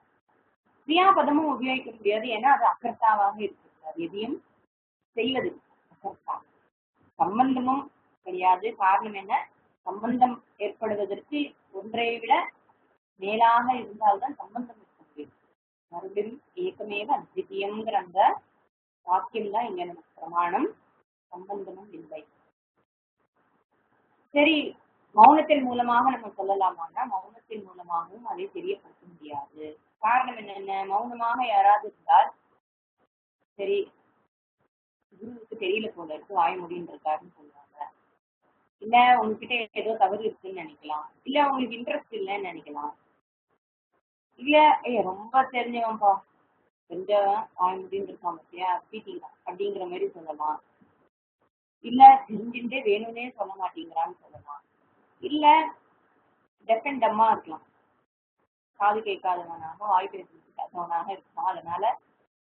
கிரியாபதமும் உபயோகிக்க முடியாது, ஏன்னா அது அக்கர்த்தாவாக இருக்கிறது, அது எதையும் செய்வது அக்கர்த்தா. சம்பந்தமும் கிடையாது. காரணம் என்ன? சம்பந்தம் ஏற்படுவதற்கு ஒன்றை விட மேலாக இருந்தால்தான் சம்பந்தம் இருக்க முடியும். மறுபடியும் ஏகமேவ அத்விதீயம்ங்கிற அந்த வாக்கியம் தான் இங்க நமக்கு பிரமாணம், சம்பந்தமும் இல்லை. சரி, மௌனத்தின் மூலமாக நம்ம சொல்லலாமான்னா மௌனத்தின் மூலமாகவும் அதை தெரியப்படுத்த முடியாது. காரணம் என்னென்ன? மௌனமாக யாராவது இருந்தால், சரி குருவுக்கு தெரியல போல இருக்கு, வாய முடின்னு இருக்காருன்னு சொல்லுவாங்க. இல்ல உங்ககிட்ட ஏதோ தவறு இருக்குன்னு நினைக்கலாம், இல்ல உங்களுக்கு இன்ட்ரெஸ்ட் இல்லைன்னு நினைக்கலாம், இல்ல ரொம்ப தெரிஞ்சவன்பா, தெரிஞ்சவன் வாய முடின்னு இருக்கான் பத்தியா பீட்டிங்களா அப்படிங்கிற மாதிரி சொல்லலாம். இல்ல தெரிஞ்சுட்டே வேணும்னே சொல்ல மாட்டேங்கிறான்னு சொல்லலாம். இல்ல டெஃப் அண்ட் டம்மா இருக்கலாம், காது கேட்காதவனாக வாய் பேசாதவனாக இருக்கலாம், அதனால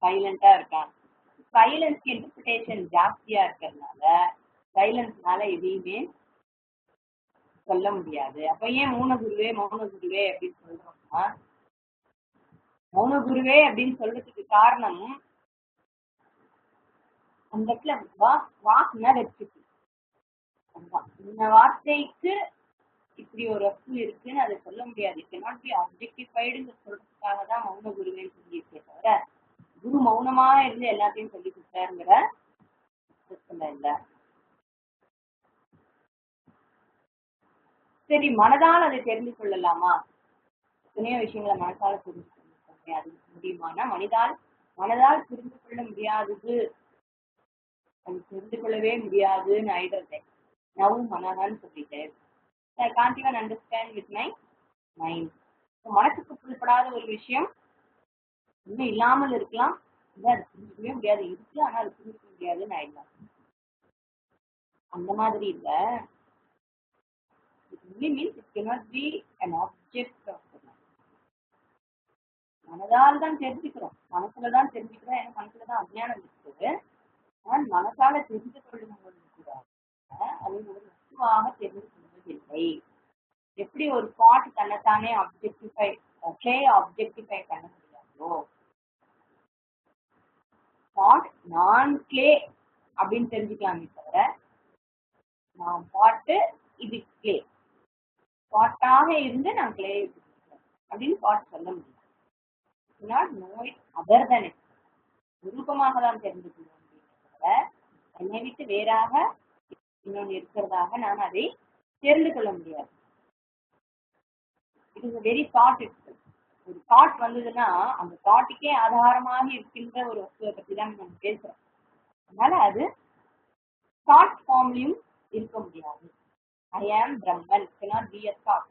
சைலண்டா இருக்கான். சைலன்ஸ்க்கு இன்டர்பிரிட்டேஷன் ஜாஸ்தியா இருக்கிறதுனால சைலன்ஸ்னால எதையுமே சொல்ல முடியாது. அப்ப ஏன் மௌனகுருவே மௌனகுருவே அப்படின்னு சொல்றோம்னா, மௌனகுருவே அப்படின்னு சொல்றதுக்கு காரணம் அந்த இடத்துல வாக்குனா வச்சுக்கு இந்த வார்த்தைக்கு இப்படி ஒரு வஸ்து இருக்குன்னு அதை சொல்ல முடியாது. இட் நாட் பி ஆப்ஜெக்டிஃபைடுன்னு சொல்றதுக்காக தான் மௌன குருவேன்னு சொல்லியிருக்கே தவிர குரு மௌனமா இருந்து எல்லாத்தையும் சொல்லி கொடுத்தாருங்கிற இல்ல. சரி, மனதால் அதை தெரிந்து கொள்ளலாமா? எத்தனையோ விஷயங்களை மனசால புரிந்து கொள்ள அது முடியுமானா மனதால் புரிந்து கொள்ள முடியாதது, அது புரிந்து கொள்ளவே முடியாதுன்னு ஆயிடுறேன். நவும் மனதான்னு சொல்லிட்டேன். I can't even understand with my mind. மனசுக்கு புரிப்படாத ஒரு விஷயம் இன்னும் இல்லாமல் இருக்கலாம், அது புரிஞ்சுக்கவே முடியாது, இருக்கு ஆனா அது புரிஞ்சுக்க முடியாதுன்னு ஆயிடலாம். அந்த மாதிரி இல்ல. It only means it cannot be an object of the mind. மனதால் தான் தெரிஞ்சுக்கிறோம், மனசுலதான் தெரிஞ்சுக்கிறோம், ஏன்னா மனசுலதான் அஜ்ஞானம் இருக்குது. ஆனால் மனசால தெரிந்து கொள்ளும் போது கூட அது ஒரு வஸ்துவாக தெரிந்து கொள்வதில்லை. எப்படி ஒரு பாட் தன்னைத்தானே ஆப்ஜெக்டிஃபை பண்ண முடியாதோ, பாட் நான் கிளே அப்படின்னு தெரிஞ்சுக்கலாமே தவிர நான் பாட்டு இது கிளே, பாட்டாக இருந்து நான் கிளே அப்படின்னு பாட் சொல்ல முடியும். Not know it other than it, ரூபமாக தான் தெரிந்து கொள்வோம் தவிர என்னை விட்டு வேறாக இன்னொன்று இருக்கிறதாக நான் அதை தெரிந்து கொள்ள முடியாது. It is very thought. ஒரு தாட் வந்ததுன்னா அந்த தாட்டுக்கே ஆதாரமாக இருக்கின்ற ஒரு வஸ்துவை பற்றி தான் நம்ம பேசுறோம். அதனால அது தாட் ஃபார்ம்லயும் இருக்க முடியாது. ஐ ஆம் பிரம்மன் cannot be a thought.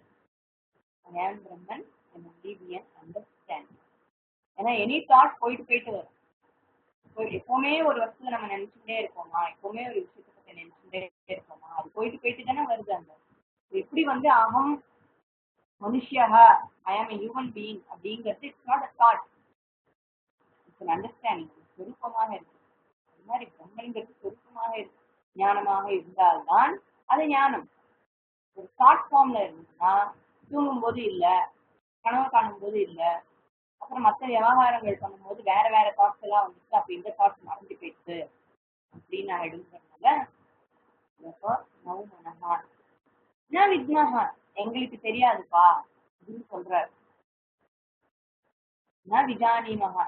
I am Brahman can only be an understanding. ஏன்னா எனி தாட் போயிட்டு வரும். எப்பவுமே ஒரு வஸ்துவை நம்ம நினைச்சுட்டே இருக்கோமா, எப்பவுமே ஒரு விஷயத்தை பத்தி நினைச்சுட்டே இருக்கோமா, அது போயிட்டு தானே வருது. அந்த எப்படி அகம் மனுஷியா, ஐ ஆம் a human being அப்படிங்கிறது it's not a thought, it's an understanding. சொரூபமாக இருக்கு. அது மாதிரி பிரம்மங்கிறது சொரூபமாக இருக்கு. ஞானமாக இருந்தால்தான் அது ஞானம். ஒரு தாட் ஃபார்ம்ல இருந்துச்சுன்னா தூங்கும் போது இல்ல, கனவு காணும் போது இல்ல, அப்புறம் மற்ற விவகாரங்கள் பண்ணும்போது வேற தாட்ஸ் எல்லாம் வந்துச்சு, அப்ப இந்த தாட்ஸ் மறந்து போயிடுச்சு அப்படின்னு ஆயிடுங்கிறதுனால விக்னஹா எங்களுக்கு தெரியாதுப்பா அப்படின்னு சொல்றாரு. விஜானிமகா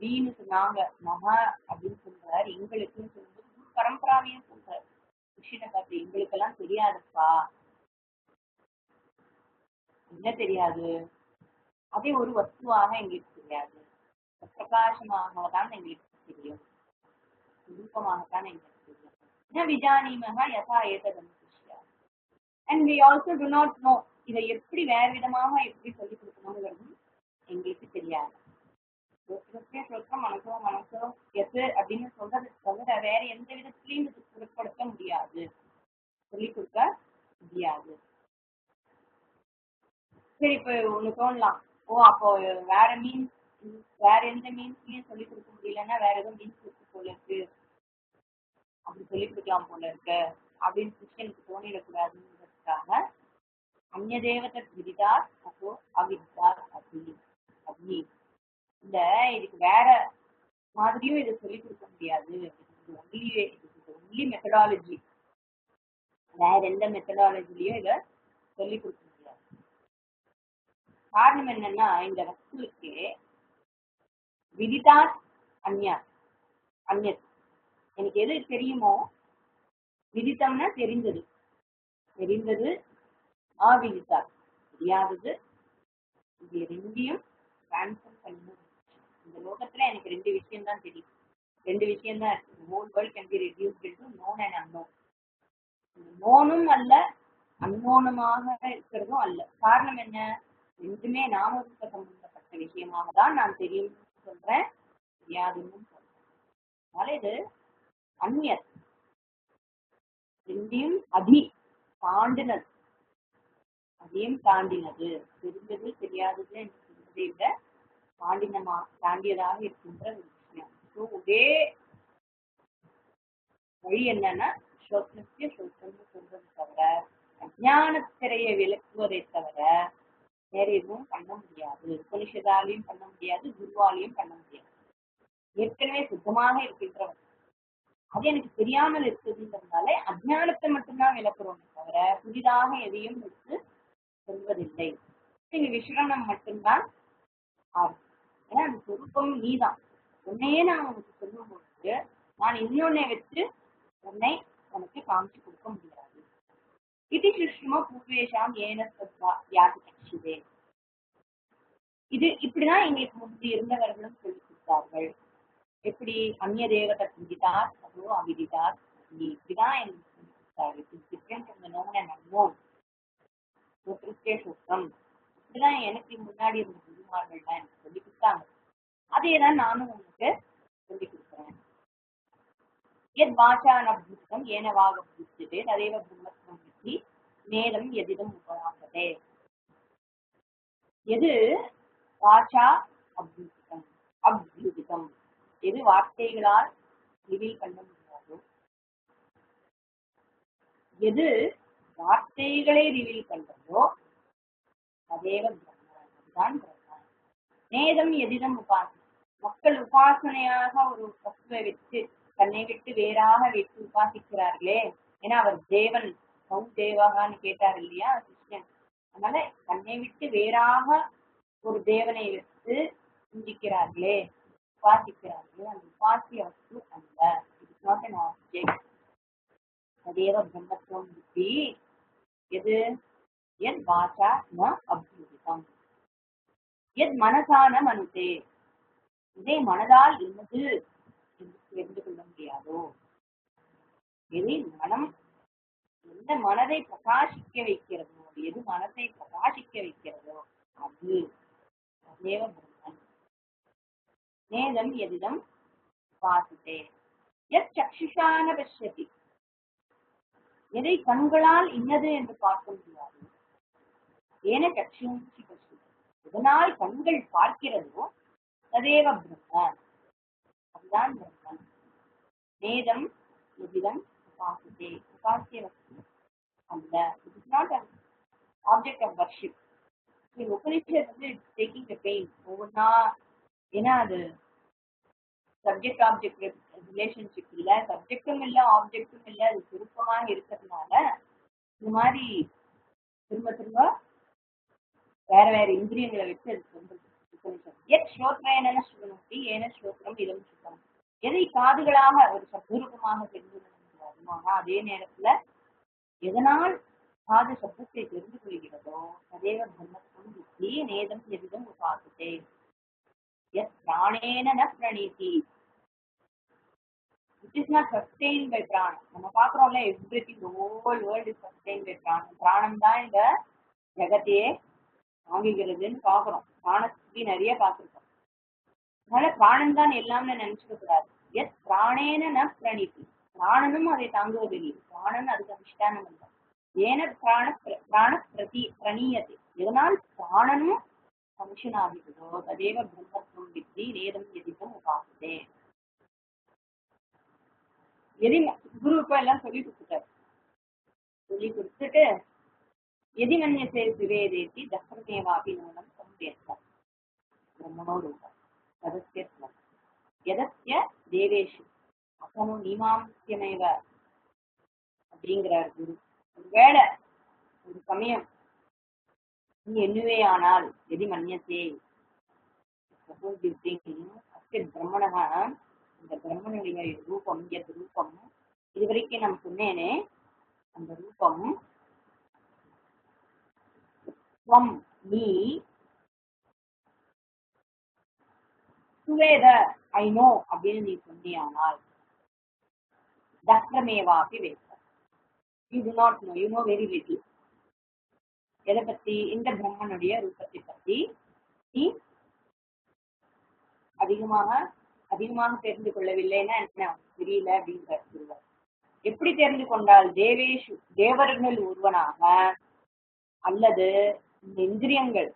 வீணு சொன்னாங்க மகா அப்படின்னு சொல்றாரு. எங்களுக்குன்னு சொல்லும்போது குரு பரம்பராவையும் சொல்றாரு. கிருஷ்ணனை பார்த்து எங்களுக்கெல்லாம் தெரியாதுப்பா. என்ன தெரியாது? அதே ஒரு வஸ்துவாக எங்களுக்கு தெரியாது, பிரகாசமாக தான் எங்களுக்கு தெரியும், ரூபமாகத்தான் எங்களுக்கு தெரியும். விஜானிமகா யதா ஏததம் கிருஷ்யா. And we also do not know இதை எப்படி வேறு விதமாக எப்படி சொல்லிக் கொடுக்கணுங்கிறது எங்களுக்கு தெரியாது. மனசோ எது அப்படின்னு சொல்றது தவிர வேற எந்த விதத்திலையும் இது பொருட்படுத்த முடியாது, சொல்லிக் கொடுக்க முடியாது. சரி, இப்ப ஒண்ணு தோணலாம், அப்போ வேற எந்த மீன்ஸ்லயும் சொல்லிக் கொடுக்க முடியலன்னா வேற எதுவும் மீன்ஸ் இருக்கு போல இருக்கு, அப்படி சொல்லிக் கொடுக்கலாம் போல இருக்கு அப்படின்னு கிருஷ்ணனுக்கு தோணிடக்கூடாதுங்கிறதுக்காக அந்நிய தேவதை விதிதார் அப்போ அவிதார் அப்படி இந்த இதுக்கு வேற மாதிரியும் இதை சொல்லிக் கொடுக்க முடியாது. ஒன்லி மெத்தடாலஜி, வேற எந்த மெத்தடாலஜிலையும் இதை சொல்லிக் கொடுக்க முடியாது. காரணம் என்னன்னா இந்த வஸ்துவுக்கு விதிதா அந்நியத். எனக்கு எது தெரியுமோ, விதித்தம்னா தெரிந்தது, அவிதிதா தெரியாதது. இது ரெண்டையும் டிரான்ஸ்ஃபர் பண்ணணும். இந்த லோகத்துல எனக்கு ரெண்டு விஷயம் தான் தெரியும், ரெண்டு விஷயம் தான் இருக்கு. Whole world can be reduced into known and unknown. நோனும் அல்ல, அன்னோனுமாக இருக்கிறதும் அல்ல. காரணம் என்ன? ரெண்டுமே நாமரூப சம்பந்தப்பட்ட விஷயமாக தான் நான் தெரியும் சொல்றேன், தெரியாதுன்னு சொல்றேன். அதனால இது அந்நியத், ரெண்டையும் தாண்டினது. அதையும் தாண்டினது. தெரிந்தது தெரியாதது என்று சொல்வதை விட தாண்டியதாக இருக்கின்ற ஒரு விஷயம். ஸோ ஒரே வழி என்னன்னா ஸ்ரோத்ரஸ்ய ஸ்ரோத்ரம்னு சொல்றது தவிர அஜானத்திரையை விளக்குவதை தவிர வேற எதுவும் பண்ண முடியாது. உபனிஷதாலையும் பண்ண முடியாது, குருவாலையும் பண்ண முடியாது. ஏற்கனவே சுத்தமாக இருக்கின்றவர் அது எனக்கு தெரியாமல் இருக்குதுன்றதுனால அஜானத்தை மட்டும்தான் விளக்குறோமே தவிர புதிதாக எதையும் எடுத்து சொல்வதில்லை. இங்க விஸ்ரணம் மட்டும்தான் ஆகும். ஏன்னா அந்த சொரூபம் நீதான். உன்னையே நான் உனக்கு சொல்லும் பொழுது நான் இன்னொன்னை வச்சு உன்னை உனக்கு காமிச்சு கொடுக்க முடியாது. இது சுஷ்மா பூர்வேஷாம் ஏன யாது கட்சிதே. இது இப்படிதான் எங்களுக்கு முந்தி இருந்தவர்களும் சொல்லிக் கொடுத்தார்கள். எப்படி அந்நிய தேவதை புரிஞ்சிட்டார் அதோ அவிதித்தார் இப்படிதான் எங்களுக்கு சொல்லிக் கொடுத்தார்கள். சுத்தம் இப்படிதான் எனக்கு முன்னாடி இருந்த குருமார்கள்லாம் எனக்கு சொல்லி கொடுத்தாங்க. அதேதான் நானும் உங்களுக்கு சொல்லி கொடுக்குறேன். எத் வாச்சானபூதம் ஏனவாக பூஜ்யதே ததேவ பிரம்மத்வம் வித்தி நேரம் எதிடம் உபராசதே. எது வாச்சா அபியூதிதம் எது வார்த்தைகளால் ரிவீல் பண்ண முடியாதோ, எது வார்த்தைகளை ரிவீல் பண்றதோ அதேவ பிரம்மன், அதுதான் பிரம்மன். நேதம் எதிடம் உபாசனை. மக்கள் உபாசனையாக ஒரு வஸ்துவை வச்சு தன்னை விட்டு வேறாக வைத்து உபாசிக்கிறார்களே. ஏன்னா அவர் தேவன் சௌ தேவகான்னு கேட்டார் இல்லையா கிருஷ்ணன். அதனால தன்னை விட்டு வேறாக ஒரு தேவனை வைத்து சிந்திக்கிறார்களே, உபாசிக்கிறார்களே, அந்த உபாசிய வஸ்து அல்ல. It's not an object. அதேவ பிரம்மத்துவம் புத்தி. எது எத் வாச்சா ந அபியூதிதம் எத் மனசான மனுதே. இதை மனதால் என்னது என்று தெரிந்து கொள்ள முடியாதோ, எது மனம் எந்த மனதை பிரகாசிக்க வைக்கிறதோ, எது மனத்தை பிரகாசிக்க வைக்கிறதோ அது அதேவ பிரம்மன். நேதம் எதிதம் உபாசித்தே. எத் சக்ஷுஷான பஷ்யதி. எதை கண்களால் இன்னது என்று பார்க்க முடியாது. ஏன சக்ஷுஷி பஷ்யதி. இதனால் கண்கள் பார்க்கிறதோ ததேவ பிரம்மன், அதுதான் பிரம்மன். நேதம் எதிதம் உபாசித்தே. உபாசிய வஸ்து அல்ல. It is not an object of worship. Upanishad வந்து டேக்கிங் த பெயின் ஒவ்வொன்னா. ஏன்னா அது சப்ஜெக்ட் ஆப்ஜெக்ட் ரிலேஷன்ஷிப் இல்ல, சப்ஜெக்டும் இல்ல ஆப்ஜெக்டும் இல்ல, அது சுருக்கமாக இருக்கிறதுனால இந்த மாதிரி திரும்ப திரும்ப வேற வேற இந்திரியங்களை வச்சு அது சொல்றது. எத் ஸ்ரோத்ரேன சுகனோட்டி ஏன ஸ்ரோத்ரம் இதம் சுகம். எதை காதுகளாக ஒரு சப்தரூபமாக தெரிந்து கொள்ள முடியாதுமோ, ஆனா அதே நேரத்துல எதனால் காது சப்தத்தை தெரிந்து கொள்கிறதோ அதேவ பிரம்மத்துவம் புத்தி நேதம் எதிதம் உபாசித்தே. எத் பிராணேன ந பிரணீதி. It is not sustained by prana. நம்ம பாக்குறோம்ல, everything, the whole world is sustained by prana. பிராணம் தான் இந்த ஜெகத்தையே வாங்குகிறதுன்னு பாக்குறோம். பிராணத்தை நிறைய பார்த்திருக்கோம். அதனால பிராணம் தான் எல்லாம்னு நினைச்சுக்க கூடாது. எத் பிராணேன ந பிரணீதி. பிராணனும் அதை தாங்குவதில்லை. பிராணன் அதுக்கு அதிஷ்டானம் இல்லை. ஏன பிராண பிரணீயத்தை. எதனால் பிராணனும் ஃபங்க்ஷன் ஆகிறதோ ததேவ பிரம்மத்துவம் வித்தி நேதம் எதிதம் உபாசித்தே. எதி குருவுக்கு எல்லாம் சொல்லி கொடுத்துட்டாரு. சொல்லி கொடுத்துட்டு எதி மன்யசே சிவேதேத்தி தசமேவாபி நூனம் சம்பேத்தான் பிரம்மணோ ரூபம் சதஸ்யம் எதஸ்ய தேவேஷு அசனோ நீமாம்சியமேவ அப்படிங்கிறார் குரு. ஒருவேளை ஒரு சமயம் நீ எண்ணுவே ஆனால் எதி மன்யசே பிரம்மணக, இந்த பிரம்மனுடைய ரூபம் எது ரூபம் இதுவரைக்கும் நான் சொன்னேனே அந்த ரூபம் நீ சுவேத ஐ நோ அப்படின்னு நீ சொன்னியானால் தக்ரமேவாபி வேத. You do not know, you know very little. எதை பத்தி? இந்த பிரம்மனுடைய ரூபத்தை பத்தி நீ அதிகமாக தெரிந்து கொள்ளவில்லைன்னா என்ன தெரியல அப்படிங்கிறார் குருவர். எப்படி தெரிந்து கொண்டால் தேவேஷு தேவர்கள் ஒருவனாக அல்லது இந்த இந்திரியங்கள்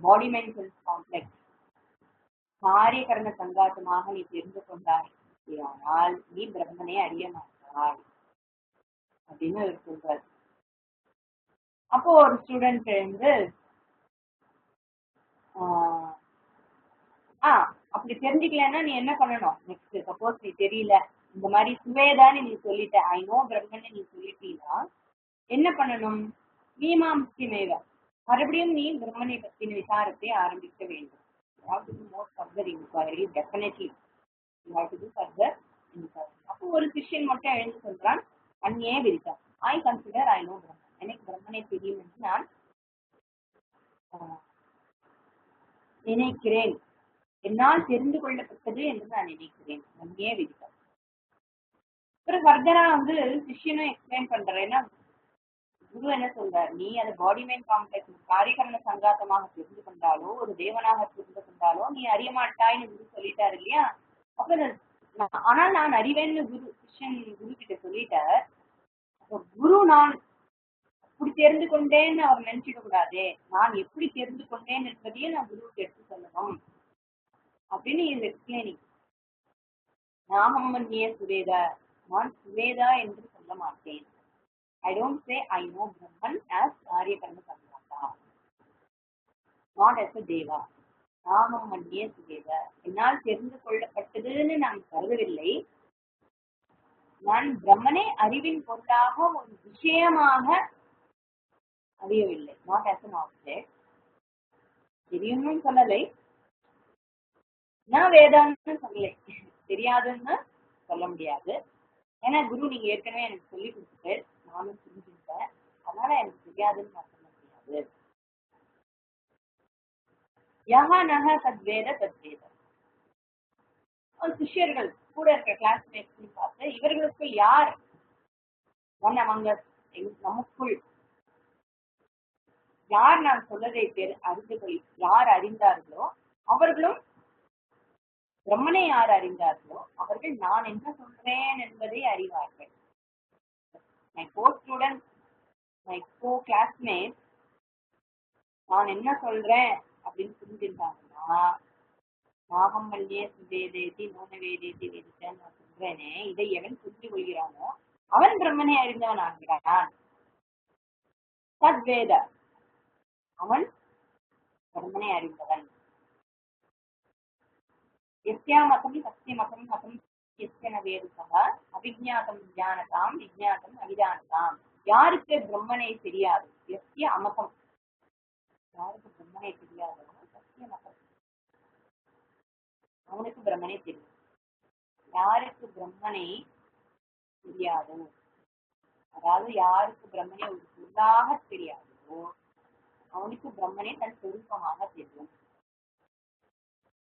பாடி மைண்ட் செல்ஸ் காம்ப்ளெக்ஸ் காரியகரண சங்காத்தமாக நீ தெரிந்து கொண்டாய், ஆனால் நீ பிரம்மனை அறிய மாட்டாய் அப்படின்னு அவர் சொல்றாரு. அப்போ ஒரு ஸ்டூடெண்ட் வந்து அப்படி தெரிஞ்சுக்கலன்னா நீ என்ன பண்ணணும் நெக்ஸ்ட்? சப்போஸ் நீ தெரியல, இந்த மாதிரி சுவேதான்னு நீ சொல்லிட்ட, ஐ நோ பிரம்மன்னு நீ சொல்லிட்டீங்கன்னா என்ன பண்ணணும்? மீமாம்சிமேவ, மறுபடியும் நீ பிரம்மனை பற்றின விசாரத்தை ஆரம்பிக்க வேண்டும். அப்போ ஒரு சிஷ்யன் மட்டும் எழுந்து சொல்றான், அந்நே விரித்தா ஐ கன்சிடர் ஐ நோ பிரம்மன், எனக்கு பிரம்மனை தெரியும் என்று நான் நினைக்கிறேன், என்னால் தெரிந்து கொள்ளப்பட்டது என்று நான் நினைக்கிறேன், அந்நே விரித்தா. அப்புறம் ஃபர்தரா வந்து சிஷ்யனும் எக்ஸ்பிளைன் பண்றேன். ஏன்னா குரு என்ன சொல்றாரு, நீ அது பாடி மைண்ட் காம்ப்ளெக்ஸ் காரியகரண சங்காத்தமாக தெரிந்து கொண்டாலோ ஒரு தேவனாக தெரிந்து கொண்டாலோ நீ அறிய மாட்டாய்ன்னு குரு சொல்லிட்டாரு இல்லையா? அப்ப ஆனால் நான் அறிவேன்னு சிஷ்யன் குரு கிட்ட சொல்லிட்டார். குரு நான் அப்படி தெரிந்து கொண்டேன்னு அவர் நினைச்சிட கூடாதே, நான் எப்படி தெரிந்து கொண்டேன் என்பதையே நான் குருவுக்கு எடுத்து சொல்லணும் அப்படின்னு இந்த எக்ஸ்பிளைனிங். நாமம்மன்யே சுவேதா, நான் சுவேதா என்று சொல்ல மாட்டேன். I don't say I know Brahman as Karyakarma Samyata, not as a Deva. நாமம் மன்னியே சுவேதா, என்னால் தெரிந்து கொள்ளப்பட்டதுன்னு நான் கருதவில்லை. நான் பிரம்மனை அறிவின் பொருளாக ஒரு விஷயமாக அறியவில்லை, not as an object. தெரியும்னு சொல்லலை, நான் வேதான்னு சொல்லலை, தெரியாதுன்னு சொல்ல முடியாது. ஏன்னா குரு நீங்க ஏற்கனவே எனக்கு சொல்லி கொடுத்துட்டு நானும் புரிஞ்சுக்கிட்டேன், அதனால எனக்கு தெரியாதுன்னு நான் சொல்ல முடியாது. யஹா நஹ தத்வேத தத்வேத. சிஷ்யர்கள் கூட இருக்கிற கிளாஸ்மேட்ஸ் பார்த்து, இவர்களுக்கு யார் அவங்க நமக்குள் யார் நான் சொல்லதை அறிந்து யார் அறிந்தார்களோ அவர்களும் பிரம்மனை யார் அறிந்தார்களோ அவர்கள் நான் என்ன சொல்றேன் என்பதை அறிவார்கள். My co-students, my co-classmates நான் என்ன சொல்றேன் அப்படின்னு புரிஞ்சுட்டாங்கன்னா, நாகம் மல்லியே சுவேதேதி நோன வேதேதி வேதித்தான் நான் சொல்றேனே, இதை எவன் புரிந்து கொள்கிறானோ அவன் பிரம்மனை அறிந்தவன் ஆகிறான். தத்வேத, அவன் பிரம்மனை அறிந்தவன். எஸ்யா மதம் சத்திய மதம் மதம் எஸ்யன வேதுசா அவிஜாத்தம் விஜானதாம் விஜாத்தம் அவிஜானதாம். யாருக்கு பிரம்மனை தெரியாது, எஸ்ய அமதம், யாருக்கு பிரம்மனை தெரியாதோ சத்திய மதம், அவனுக்கு பிரம்மனை தெரியும். யாருக்கு பிரம்மனை தெரியாதோ, அதாவது யாருக்கு பிரம்மனை ஒரு பொருளாக தெரியாதோ அவனுக்கு பிரம்மனை தன் சொரூபமாக தெரியும்.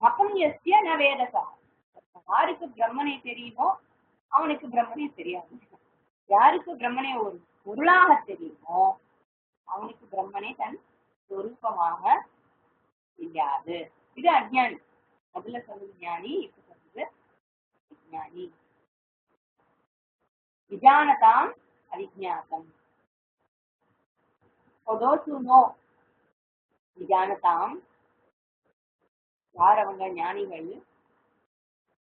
மகம் எஸ்ய ந வேதசா, யாருக்கு பிரம்மனை தெரியுமோ அவனுக்கு பிரம்மனை தெரியாது. யாருக்கு பிரம்மனை ஒரு பொருளாக தெரியுமோ அவனுக்கு பிரம்மனை தன் சொரூபமாக தெரியாது. இது அஜ்ஞானி. முதல்ல சொல்றது ஞானி, இப்ப சொல்றது விஞ்ஞானி. விஜானதாம் அவிஜாத்தம். For those who know விஜானதாம், யார் அவங்க ஞானிகள்,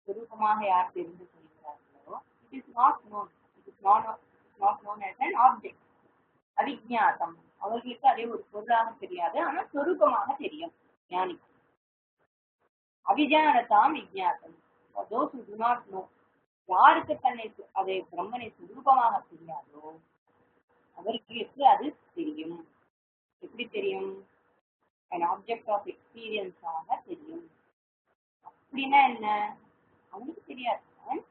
சுரூபமாக யார் தெரிந்து கொள்கிறார்களோ, it is not known, it is not known as an object. அவிஜாத்தம், அவர்களுக்கு அதே ஒரு பொருளாக தெரியாது, ஆனால் சொரூபமாக தெரியும் ஞானி. அவிஜானதாம் விஜாத்தம். For those who do not know, யாருக்கு தன்னை அதை பிரம்மனை சுரூபமாக தெரியாதோ அவர்களுக்கு அது தெரியும். எப்படி தெரியும்? an object of experience ஆக தெரியும். அப்படின்னா என்ன? அவனுக்கு தெரியாது, அவன்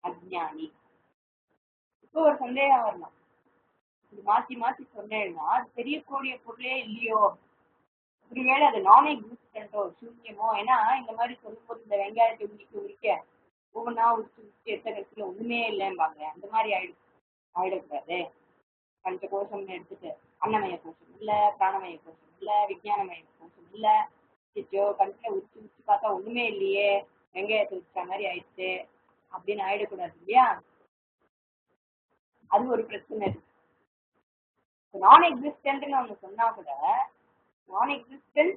அஜ்ஞானி. இப்போ ஒரு சந்தேகம் வரலாம், இது மாத்தி மாத்தி சொன்னேன்னா அது தெரியக்கூடிய பொருளே இல்லையோ, ஒருவேளை அது நான் எக்ஸிஸ்டன்டோ சூன்யமோ. ஏன்னா இந்த மாதிரி சொல்லும்போது இந்த வெங்காயத்தை உரிக்க ஒவ்வொன்றா உரிச்சு எடுத்த கட்சியில ஒண்ணுமே இல்லைம்பாங்க, அந்த மாதிரி ஆயிடக்கூடாது. பஞ்ச கோஷம்னு எடுத்துட்டு அன்னமய கோஷம் இல்ல, பிராணமய கோஷம் இல்ல, விஞ்ஞானமய கோஷம் இல்ல, கண்ணில் உரிச்சு பார்த்தா ஒண்ணுமே இல்லையே, வெங்காயத்தை உரிச்ச மாதிரி ஆயிடுச்சு அப்படின்னு ஆயிடக்கூடாது இல்லையா? அது ஒரு பிரச்சனை இருக்கு. நான் எக்ஸிஸ்டன்ட்னு ஒண்ணு சொன்னா கூட நான் எக்ஸிஸ்டன்ட்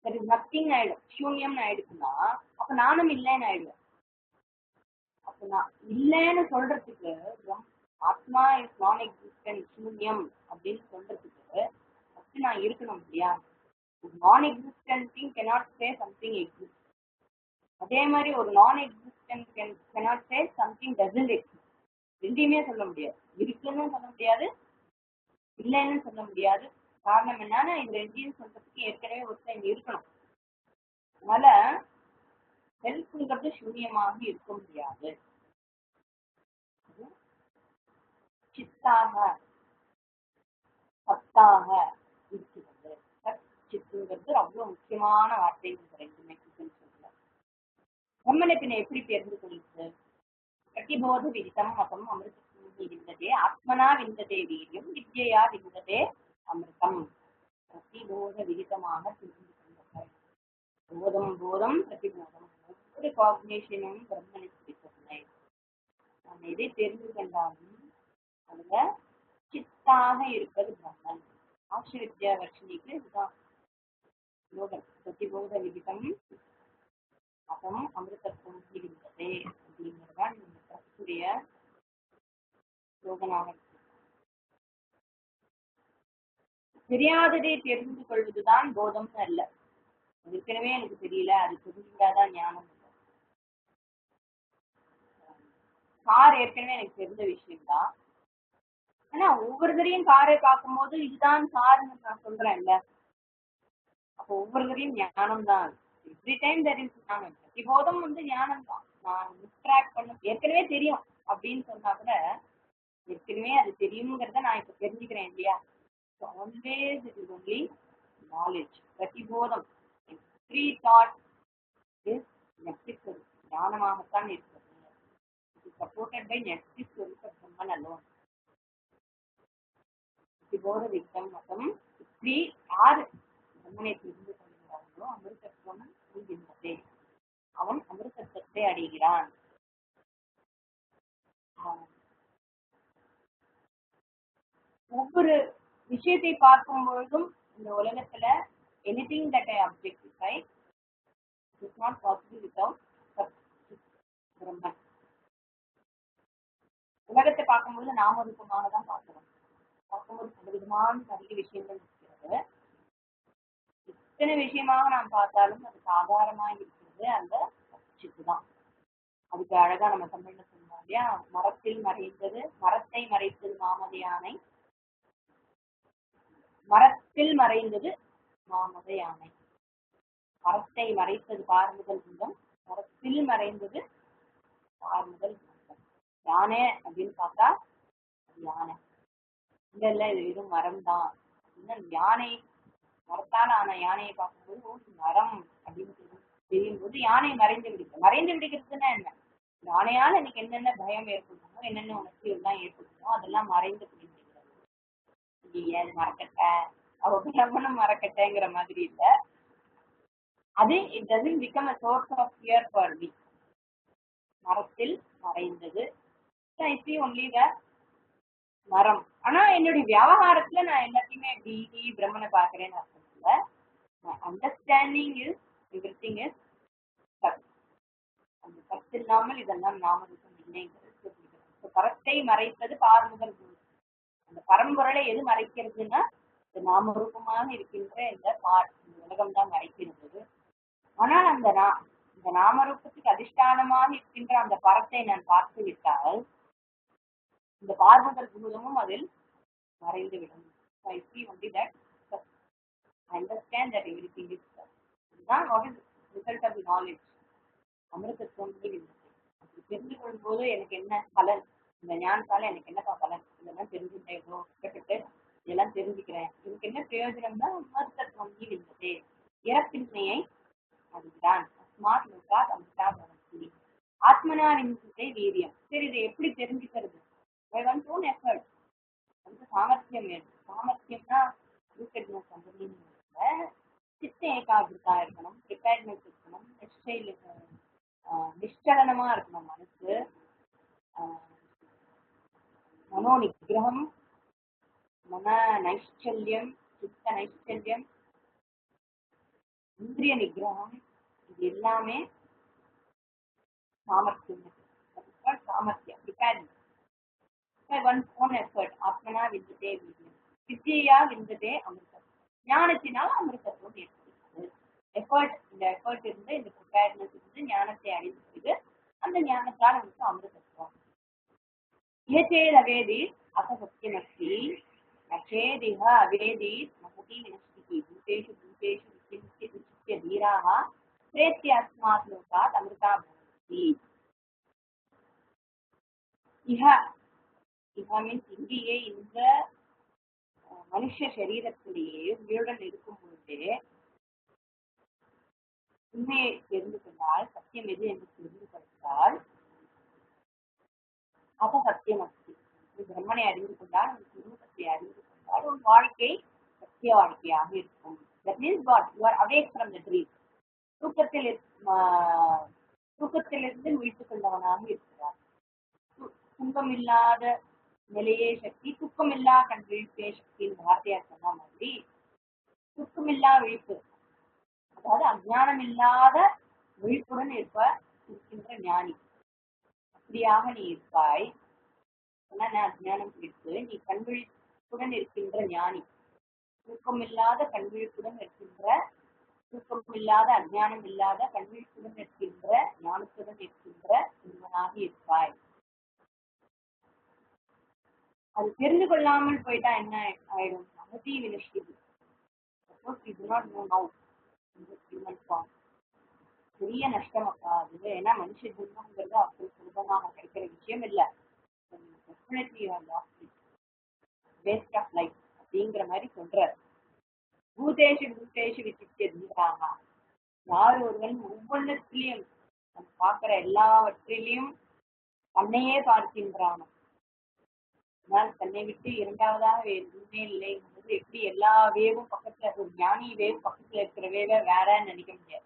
தட் இஸ் நத்திங் ஆயிடும், சூன்யம்னு ஆயிடுச்சுன்னா அப்ப நானும் இல்லைன்னு ஆயிடுவேன். அப்ப நான் இல்லைன்னு சொல்றதுக்கு ஆத்மா இஸ் நான் எக்ஸிஸ்டன்ட் சூன்யம் அப்படின்னு சொல்றதுக்கு ஃபர்ஸ்ட் நான் இருக்கணும் இல்லையா? நான் existent thing cannot say something exists. அதே மாதிரி ஒரு நான் existent cannot say something doesn't exist. ரெண்டையுமே சொல்ல முடியாது, இருக்குன்னு சொல்ல முடியாது, இல்லைன்னு சொல்ல முடியாது. காரணம் என்னன்னா இது ரெண்டையும் சொல்றதுக்கு ஏற்கனவே ஒருத்தர் இங்க இருக்கணும். அதனால செல்ஃப்ங்கிறது சூன்யமாக இருக்க முடியாது. சித்தாக சத்தாக இருக்கிறது. சத் சித்துங்கிறது அவ்வளவு முக்கியமான வார்த்தை. ரெண்டுமே சொல்ல நம்மளை பின்ன எப்படி தெரிந்து கொள்ளுது? பிரதிபோத விதித்தம் மதம் அமிர்தம் விந்ததே ஆத்மனா விந்ததே வீரியம் வித்யா விந்ததே அமிர்தம். பிரதிபோத விதித்தமாக தெரிந்து கொள்ளுங்கள். போதம் போதம் பிரதிபோதம் ஒவ்வொரு காக்னிஷனும் பிரம்மனை பிடிக்கவில்லை. நாம் எதை தெரிந்து கொண்டாலும் அதுல சித்தாக இருப்பது பிரம்மன். ஆக்ஷ வித்யா வர்ஷினிக்கு இதுதான் ஸ்லோகன். பிரதிபோத விதித்தம் மதம் அமிர்தத்துவம் விந்ததே அப்படிங்கிறதான் இந்த பிரசுடைய ஸ்லோகனாக இருக்கு. தெரியாததை தெரிந்து கொள்வதுதான் போதம்னு அல்ல. ஏற்கனவே எனக்கு தெரியல, அது தெரிஞ்சுட்டாதான் ஞானம் இல்லை. கார் ஏற்கனவே எனக்கு தெரிஞ்ச விஷயம்தான். ஆனா ஒவ்வொருத்தரையும் காரை பார்க்கும்போது இதுதான் கார்னு நான் சொல்றேன்ல, அப்போ ஒவ்வொருத்தரையும் ஞானம் தான். எவ்ரி டைம் தெர் இஸ் ஞானம். பிரதிபோதம் ஞானம் தான். நான் டிஸ்ட்ராக்ட் பண்ண ஏற்கனவே தெரியும் அப்படின்னு சொன்னா கூட ஏற்கனவே அது தெரியுங்கிறத நான் இப்ப தெரிஞ்சுக்கிறேன் இல்லையா? Always it is only knowledge. பிரதிபோதம் எவ்ரி தாட் இஸ் நெக்ஸ்ட் ஞானமாகத்தான் இருக்கிறது. It is supported by next Brahman alone. பிரதிபோத வித்தம் மதம் இப்படி யார் பிரம்மனை தெரிந்து கொள்கிறார்களோ அமிர்தத்துவம் இருந்ததே, அவன் அமிர்தத்தை அடைகிறான். ஒவ்வொரு விஷயத்தை பார்க்கும் பொழுதும் இந்த உலகத்துல anything that I objectify is not possible without பிரம்மன். உலகத்தை பார்க்கும்போது நாமரூபமாக தான் பார்க்கிறோம். பார்க்கும்போது பல விதமான நிறைய விஷயங்கள் இருக்கிறது. இத்தனை விஷயமாக நாம் பார்த்தாலும் அதுக்கு ஆதாரமாக இருக்கிறது அந்த சித்து தான். அதுக்கு அழகா நம்ம தமிழ்ல சொன்னோம் இல்லையா? மரத்தில் மறைந்தது மரத்தை மறைத்தது மாமத யானை, மரத்தில் மறைந்தது மாமத யானை. மரத்தை மறைத்தது பார்முதல் பூதம், மரத்தில் மறைந்தது பார்முதல் பூதம். யானை அப்படின்னு பார்த்தா அது யானை இல்ல, இது வெறும் மரம் தான் அப்படின்னா யானை மரத்தால் ஆன யானையை பார்க்கும்போது மரம் அப்படின்னு தெரியும் போது யானை மறைந்து விடுகிறது. மறைந்து விடுகிறதுன்னா என்ன? யானையால் எனக்கு என்னென்ன பயம் ஏற்படுமோ என்னென்ன உணர்ச்சிகள் தான் ஏற்படுமோ அதெல்லாம் மறைந்து விடுகிறது. இல்லையே அது மரக்கட்டை, அவ பிரம்மனும் மரக்கட்டைங்கிற மாதிரி இல்ல. அது it doesn't become a source of fear for me. மரத்தில் மறைந்தது I see only the மரம். ஆனா என்னுடைய வியாபாரத்துல நான் எல்லாத்தையுமே டிடி பிரம்மனை பார்க்கிறேன்னு அர்த்தம் இல்லை. அண்டர்ஸ்டாண்டிங் இஸ் எவ்ரிதிங் இஸ் சத். அந்த சத்து இல்லாமல் இதெல்லாம் நாமரூபம் இல்லைங்கிறது. பரத்தை மறைத்தது பார்முதல். அந்த பரம்பொருளை எது மறைக்கிறதுன்னா இந்த நாமரூபமாக இருக்கின்ற இந்த உலகம் தான் மறைக்கிறது. ஆனால் அந்த நாமரூபத்துக்கு அதிஷ்டானமாக இருக்கின்ற அந்த பரத்தை நான் பார்த்து விட்டால் இந்த பார்முதல் பூதமும் அதில் மறைந்துவிடும். I see only that I understand that everything is such. இதுதான் what is result of the knowledge. அமிர்தத்துவம் அப்படி தெரிந்து கொள்ளும் போது எனக்கு என்ன பலன், இந்த ஞானத்தால எனக்கு என்னப்பா பலன், இதெல்லாம் தெரிஞ்சுட்டேன், இவ்வளோ கேட்டுட்டு இதெல்லாம் தெரிஞ்சுக்கிறேன், எனக்கு என்ன பிரயோஜனம் தான் அமிர்தத்துவம் இருந்தது. இறப்பின்மையை அதுதான் ஸ்மார்ட் லோகாத் அமிர்தா பவந்தி. ஆத்மனா விந்ததே வீரியம். சரி, இதை எப்படி தெரிஞ்சுக்கிறது? by one's own effort. அது சாமர்த்தியம் வேணும். சாமர்த்தியம்னா ரூட்டட்னஸ் அப்படின்னு சித்த ஏகாகிரதா இருக்கணும், ப்ரிப்பேர்ட்னஸ் இருக்கணும், நிஷ்சலனமா இருக்கணும் மனசு. மனோ நிகிரகம், மன நைஷ்சல்யம், சித்த நைஷ்சல்யம், இந்திரிய நிகிரகம், இது எல்லாமே சாமர்த்தியம். சாமர்த்தியம் depend by one's own effort. ஆத்மனா விந்ததே வீரியம், வித்யா விந்ததே அமிர்தம். ஞானத்தினால் அமிர்தத்துவம் ஏற்படுகிறது. எஃபர்ட், இந்த எஃபர்ட் இருந்து, இந்த ப்ரிப்பேர்னஸ் இருந்து ஞானத்தை அடைந்து அந்த ஞானத்தால் நமக்கு அமிர்தத்துவம். ஏச்சேத் அவேதி அசசத்தியமஸ்தி நச்சேதிஹ அவேதி நசதி வினஷ்டிதி பூதேஷு பூதேஷு விசிந்திய விசித்திய தீராः பிரேத்ய அஸ்மாத் லோகாத் அமிர்தா பவந்தி. இஹ, இஹ மீன்ஸ் இங்கேயே, இந்த மனுஷ சரீரத்திலேயே உயிருடன் இருக்கும் பொழுதே உண்மையை தெரிந்து கொண்டால், சத்தியம் எது என்று தெரிந்து கொண்டால், அப்ப சத்தியம் அஸ்தி. பிரம்மனை அறிந்து கொண்டால், உன் சுரூபத்தை அறிந்து கொண்டால், உன் வாழ்க்கை சத்திய வாழ்க்கையாக இருக்கும். That means what? You are awake from the dream. தூக்கத்திலிருந்து விழித்துக் கொண்டவனாக இருக்கிறார். துன்பமில்லாத நிலையே சக்தி, துக்கமில்லா கண் விழிப்பே சக்தின்னு வார்த்தையார் சொன்ன மாதிரி, துக்கமில்லா விழிப்பு, அதாவது அஜ்ஞானம் இல்லாத விழிப்புடன் இருக்கின்ற ஞானி. அப்படியாக நீ இருப்பாய். அஜ்ஞானம் விழிப்பு, நீ கண் விழிப்புடன் இருக்கின்ற ஞானி. தூக்கமில்லாத கண் விழிப்புடன் இருக்கின்ற, தூக்கமில்லாத அஜ்ஞானம் இல்லாத கண் விழிப்புடன் இருக்கின்ற, ஞானத்துடன் இருக்கின்ற ஒருவனாக இருப்பாய். அது தெரிந்து கொள்ளாமல் போயிட்டா என்ன ஆயிடும்? அமதி வினஷ்டிதி. Suppose you do not know now in this human form, பெரிய நஷ்டம் அப்பா அது. ஏன்னா மனுஷ ஜென்மங்கிறது அவ்வளவு சுலபமாக கிடைக்கிற விஷயம் இல்லை. வேஸ்ட் ஆஃப் லைஃப் அப்படிங்கிற மாதிரி சொல்றார். பூதேஷு பூதேஷு விசித்திய தீராக, யார் ஒருவன் ஒவ்வொன்றத்திலையும், நம்ம பார்க்கிற எல்லாவற்றிலையும் தன்னையே பார்க்கின்றான். தன்னை விட்டு இரண்டாவதாக எதுவுமே இல்லை என்பது எப்படி? எல்லா வேவும் பக்கத்துல, ஒரு ஞானி வேவ் பக்கத்துல இருக்கிற வேவை வேறன்னு நினைக்க முடியாது.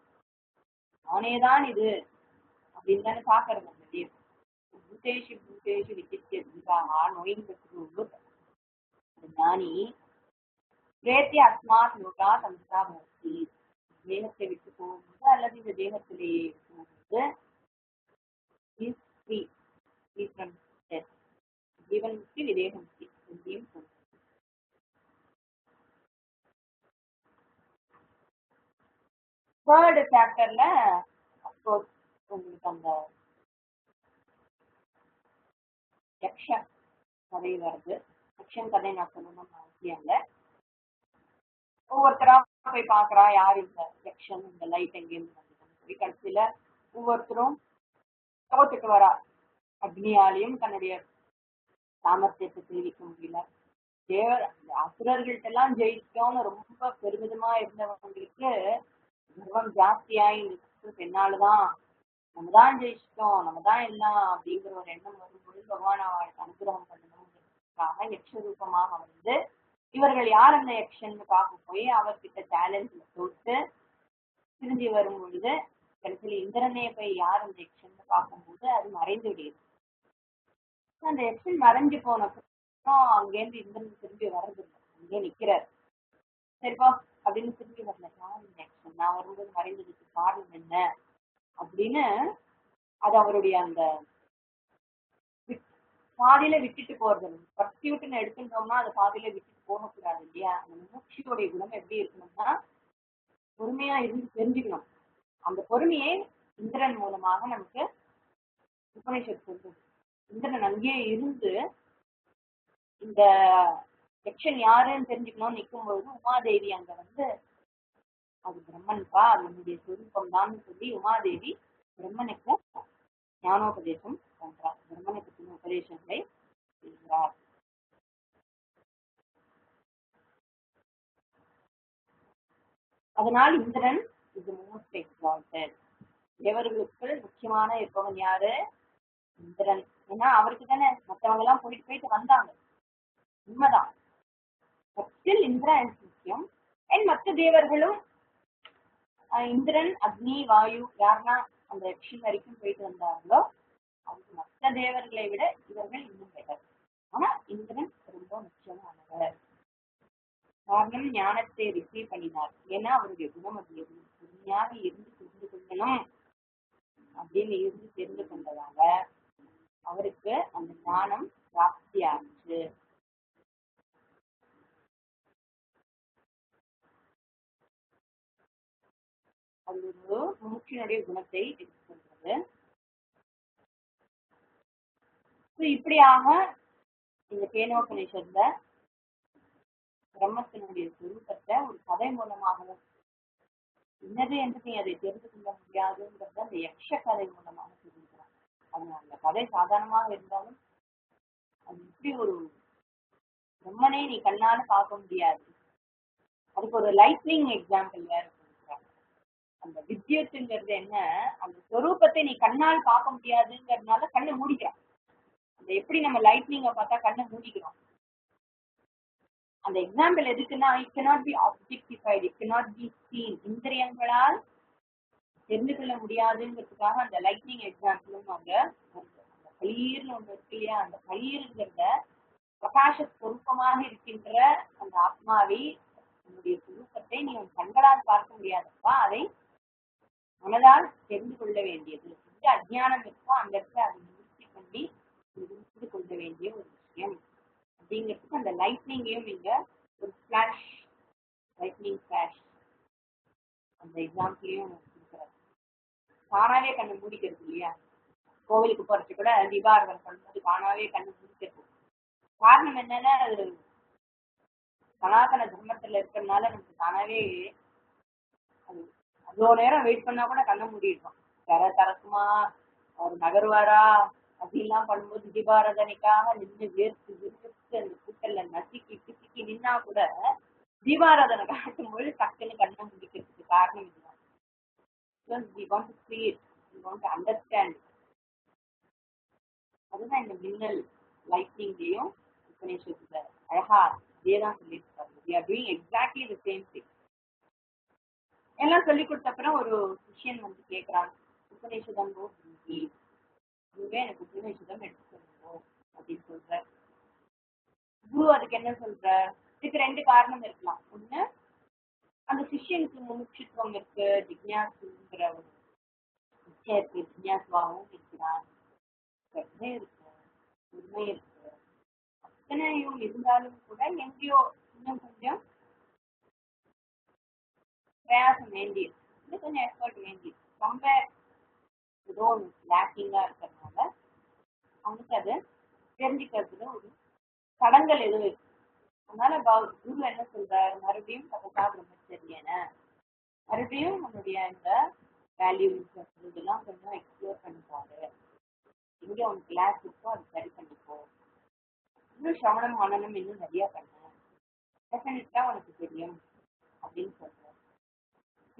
அவனேதான் இது அப்படின்னு தானே பாக்குறது அந்த வேவ். பூதேஷு பூதேஷு விசித்திய தீராக, நோயின் பெற்று ஞானி பிரேத்திய அஸ்மாத் லோகா சம்சா பவதி. தேகத்தை விட்டு போகும்போது அல்லது இந்த தேகத்திலேயே போகும்போது ஜீவன் முக்தி, விதேக முக்தி ரெண்டையும் சொல்லுது. தேர்ட் சாப்டர்ல அப்கோர்ஸ் உங்களுக்கு அந்த யக்ஷன் கதை வருது. யக்ஷன் கதை நான் சொல்லணும்னு அவசியம் இல்லை. ஒவ்வொருத்தரா போய் பாக்குறா, யார் இந்த யக்ஷன், இந்த லைட் எங்கேருந்து வந்ததுன்னு சொல்லி. கடைசியில ஒவ்வொருத்தரும் தோத்துட்டு வரா. அக்னியாலையும் தன்னுடைய சாமர்த்தியத்தை தெரிவிக்க முடியல. அசுரர்கள்ட்ட எல்லாம் ஜெயிச்சோம்னு ரொம்ப பெருமிதமா இருந்தவங்களுக்கு கர்வம் ஜாஸ்தியாயி, பெண்ணாலுதான் நம்ம தான் ஜெயிச்சிட்டோம், நம்ம தான் எல்லாம் அப்படிங்கிற ஒரு எண்ணம் வரும்பொழுது பகவான் அவளுக்கு அனுகிரகம் பண்ணணுங்கிறதுக்காக யக்ஷ ரூபமாக வந்து, இவர்கள் யார் அந்த யக்ஷன்னு பார்க்க போய் அவர்கிட்ட சேலஞ்சில் தோற்று திரும்பி வரும் பொழுது, கடைசியில் இந்திரனே போய் யார் அந்த யக்ஷன்னு பார்க்கும்போது அது மறைந்து விடுது. அந்த யக்ஷன் மறைஞ்சு போனப்போ அங்கேருந்து இந்திரன் திரும்பி வர்றதில்லை, அங்கே நிக்கிறார். சரிப்பா அப்படின்னு திரும்பி வரல. யார் இந்த யக்ஷன், நான் வரும்போது மறைந்ததுக்கு காரணம் என்ன அப்படின்னு அது அவருடைய அந்த பாதியில விட்டுட்டு போறது. பர்சியூட்னு எடுத்துட்டோம்னா அது பாதியில விட்டுட்டு போகக்கூடாது இல்லையா? அந்த முயற்சியோடைய குணம் எப்படி இருக்கணும்னா பொறுமையா இருந்து தெரிஞ்சுக்கணும். அந்த பொறுமையை இந்திரன் மூலமாக நமக்கு உபநிஷத்து சொல்றது. இந்திரன் அங்கேயே இருந்து இந்த யக்ஷன் யாருன்னு தெரிஞ்சுக்கணும்னு நிற்கும் பொழுது உமாதேவி அங்க வந்து, அது பிரம்மன்பா, அது என்னுடைய சொரூபம் தான் சொல்லி உமாதேவி பிரம்மனுக்கு ஞானோபதேசம் பண்றார். பிரம்மனுக்கு உபதேசங்களை செய்கிறார். அதனால் இந்திரன் இது மோஸ்ட் எக்ஸால்டட். தேவர்களுக்கு முக்கியமான இருப்பவன் யாரு? இந்திரன். ஏன்னா அவருக்கு தானே மற்றவங்க எல்லாம் போயிட்டு வந்தாங்க, உண்மைதான். இந்திரன் முக்கியம். அண்ட் மற்ற தேவர்களும், இந்திரன், அக்னி, வாயு யாருன்னா அந்த யக்ஷன் வரைக்கும் போயிட்டு வந்தாங்களோ அவங்க மற்ற தேவர்களை விட இவர்கள் இன்னும் பெட்டர். ஆனா அவரும் ஞானத்தை ரிசீவ் பண்ணினார். ஏன்னா அவருடைய குணம் அது பொறுமையாக இருந்து தெரிந்து கொள்ளணும் அப்படின்னு இருந்து தெரிந்து கொண்டதால அவருக்கு அந்த ஞானம் பிராப்தியாச்சு. அது ஒரு முமுட்சியினுடைய குணத்தை எடுத்துக்கொள்வது. இப்படியாக இந்த கேனோபனிஷத்துல பிரம்மத்தினுடைய சுரூபத்தை ஒரு கதை மூலமாகவும் என்னது என்று நீ அதை தெரிந்து கொள்ள முடியாதுங்கிறத அந்த யக்ஷ கதை மூலமாக தெரிஞ்சுக்கிறான். அந்த கதை சாதாரணமாக இருந்தாலும் அது இப்படி ஒரு பிரம்மனே நீ கண்ணால பார்க்க முடியாது. அதுக்கு ஒரு லைட்னிங் எக்ஸாம்பிள் வேற கொடுக்குறாங்க. அந்த வித்யுத்துங்கிறது என்ன, அந்த ஸ்வரூபத்தை நீ கண்ணால் பார்க்க முடியாதுங்கிறதுனால கண்ணை மூடிக்கிறான். அந்த எப்படி நம்ம லைட்னிங்கை பார்த்தா கண்ணை மூடிக்கிறோம். அந்த எக்ஸாம்பிள் எதுக்குன்னா it cannot be objectified, it cannot be seen. இந்திரியங்களால் தெரிந்து கொள்ள முடியாதுங்கிறதுக்காக அந்த லைட்னிங் எக்ஸாம்பிளும் அங்க அந்த பளீர்னு ஒண்ணு இருக்கு இல்லையா, அந்த பளீருங்கிறத பிரகாச ஸ்வரூபமாக இருக்கின்ற அந்த ஆத்மாவை உன்னுடைய சுரூபத்தை நீ உன் கண்களால் பார்க்க முடியாதப்பா, அதை மனதால் தெரிந்து கொள்ள வேண்டியது. எங்க அஜ்ஞானம் இருக்கோ அந்த இடத்துல அதை நிவர்த்தி பண்ணி தெரிந்து கொள்ள வேண்டிய ஒரு விஷயம் அப்படிங்கிறதுக்கு அந்த லைட்னிங்கையும் இங்க ஒரு ஃபிளாஷ், லைட்னிங் ஃபிளாஷ் அந்த எக்ஸாம்பிளையும் கொடுக்குறாரு. தானாவே கண்ணு மூடிக்கிறது இல்லையா, கோவிலுக்கு போறது கூட தீபாரதனை பண்ணும்போது தானாவே கண்ணு மூடிக்கிறது. காரணம் என்னன்னா அது சனாதன தர்மத்துல இருக்கிறதுனால நமக்கு தானாவே அது அவ்வளோ நேரம் வெயிட் பண்ணா கூட கண்ணை மூடிடுறோம். தரசுமா அவர் நகர்வாரா அப்படின்லாம் பண்ணும்போது தீபாராதனைக்காக நின்று வேர்த்து விறுவிறுத்து அந்த கூட்டல்ல நசுக்கி பிசுக்கி நின்னா கூட தீபாராதனை காட்டும்போது டக்குன்னு கண்ணை முடிக்கிறதுக்கு காரணம் இதுதான். We want to see it, we want to understand it. அதுதான் இந்த மின்னல் லைட்னிங்கையும் உபநிஷத்துல அழகா இதேதான் சொல்லியிருக்காங்க. We are doing exactly the same thing. எல்லாம் சொல்லி கொடுத்த அப்புறம் ஒரு சிஷ்யன் வந்து கேட்கிறான், உபநிஷதம் குருவே எனக்கு உபநிஷதம் எடுத்துக்கணும் அப்படின்னு சொல்ற. குரு அதுக்கு என்ன சொல்ற, இதுக்கு ரெண்டு காரணம் இருக்கலாம். ஒண்ணு, அந்த சிஷ்யனுக்கு முமுட்சுத்துவம் இருக்கு, ஜிக்ஞாசுங்கிற ஒரு இச்சை இருக்கு, ஜிக்ஞாசுவாகவும் இருக்கிறான், ஸ்ரத்தை இருக்கு, உண்மை இருக்கு. அத்தனையும் இருந்தாலும் கூட எங்கேயோ இன்னும் கொஞ்சம் பிரயாசம் வேண்டியது, இன்னும் கொஞ்சம் எஃபர்ட் வேண்டியது, ரொம்ப ஏதோ லேக்கிங்கா இருக்கிறதுனால அவனுக்கு அதை தெரிஞ்சுக்கிறதுல ஒரு தடங்கள் எதுவும் இருக்கு. அதனால குரு என்ன சொல்றாரு, மறுபடியும் கதா பிரம்மச்சரியன மறுபடியும் உன்னுடைய இந்த வேல்யூஸ் இதெல்லாம் கொஞ்சம் எக்ஸ்ப்ளோர் பண்ணிப்பாரு, எங்க உனக்கு கிளாஸ் இருக்கோ அது சரி பண்ணிப்போ, இன்னும் சிரவணம் மனனம் இன்னும் நிறைய பண்ண டெஃபினட்டா உனக்கு தெரியும் அப்படின்னு சொல்றாரு.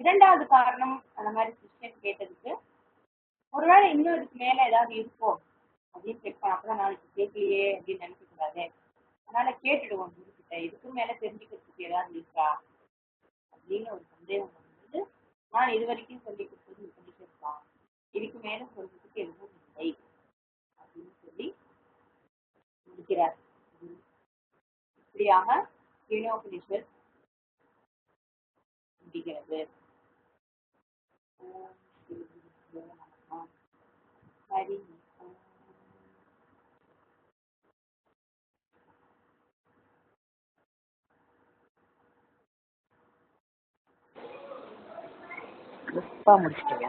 இரண்டாவது காரணம், அந்த மாதிரி சிஸ்டன் கேட்டதுக்கு ஒருவேளை இன்னும் இதுக்கு மேல ஏதாவது இருக்கும் அப்படின்னு செக் பண்ண, அப்பதான் நாளைக்கு கேட்கலையே அப்படின்னு நினைக்க கூடாது, அதனால கேட்டுடுவோம் குரு கிட்ட, இதுக்கு மேல தெரிஞ்சுக்கிறதுக்கு ஏதாவது இருக்கா அப்படின்னு ஒரு சந்தேகம் வந்து, நான் இது வரைக்கும் சொல்லி கொடுத்தது உபனிஷத்தான், இதுக்கு மேல சொல்றதுக்கு எதுவும் இல்லை அப்படின்னு சொல்லி முடிக்கிறார். இப்படியாக கேனோபனிஷத் முடிகிறது. ஹரி முடிச்சிட்டீங்க.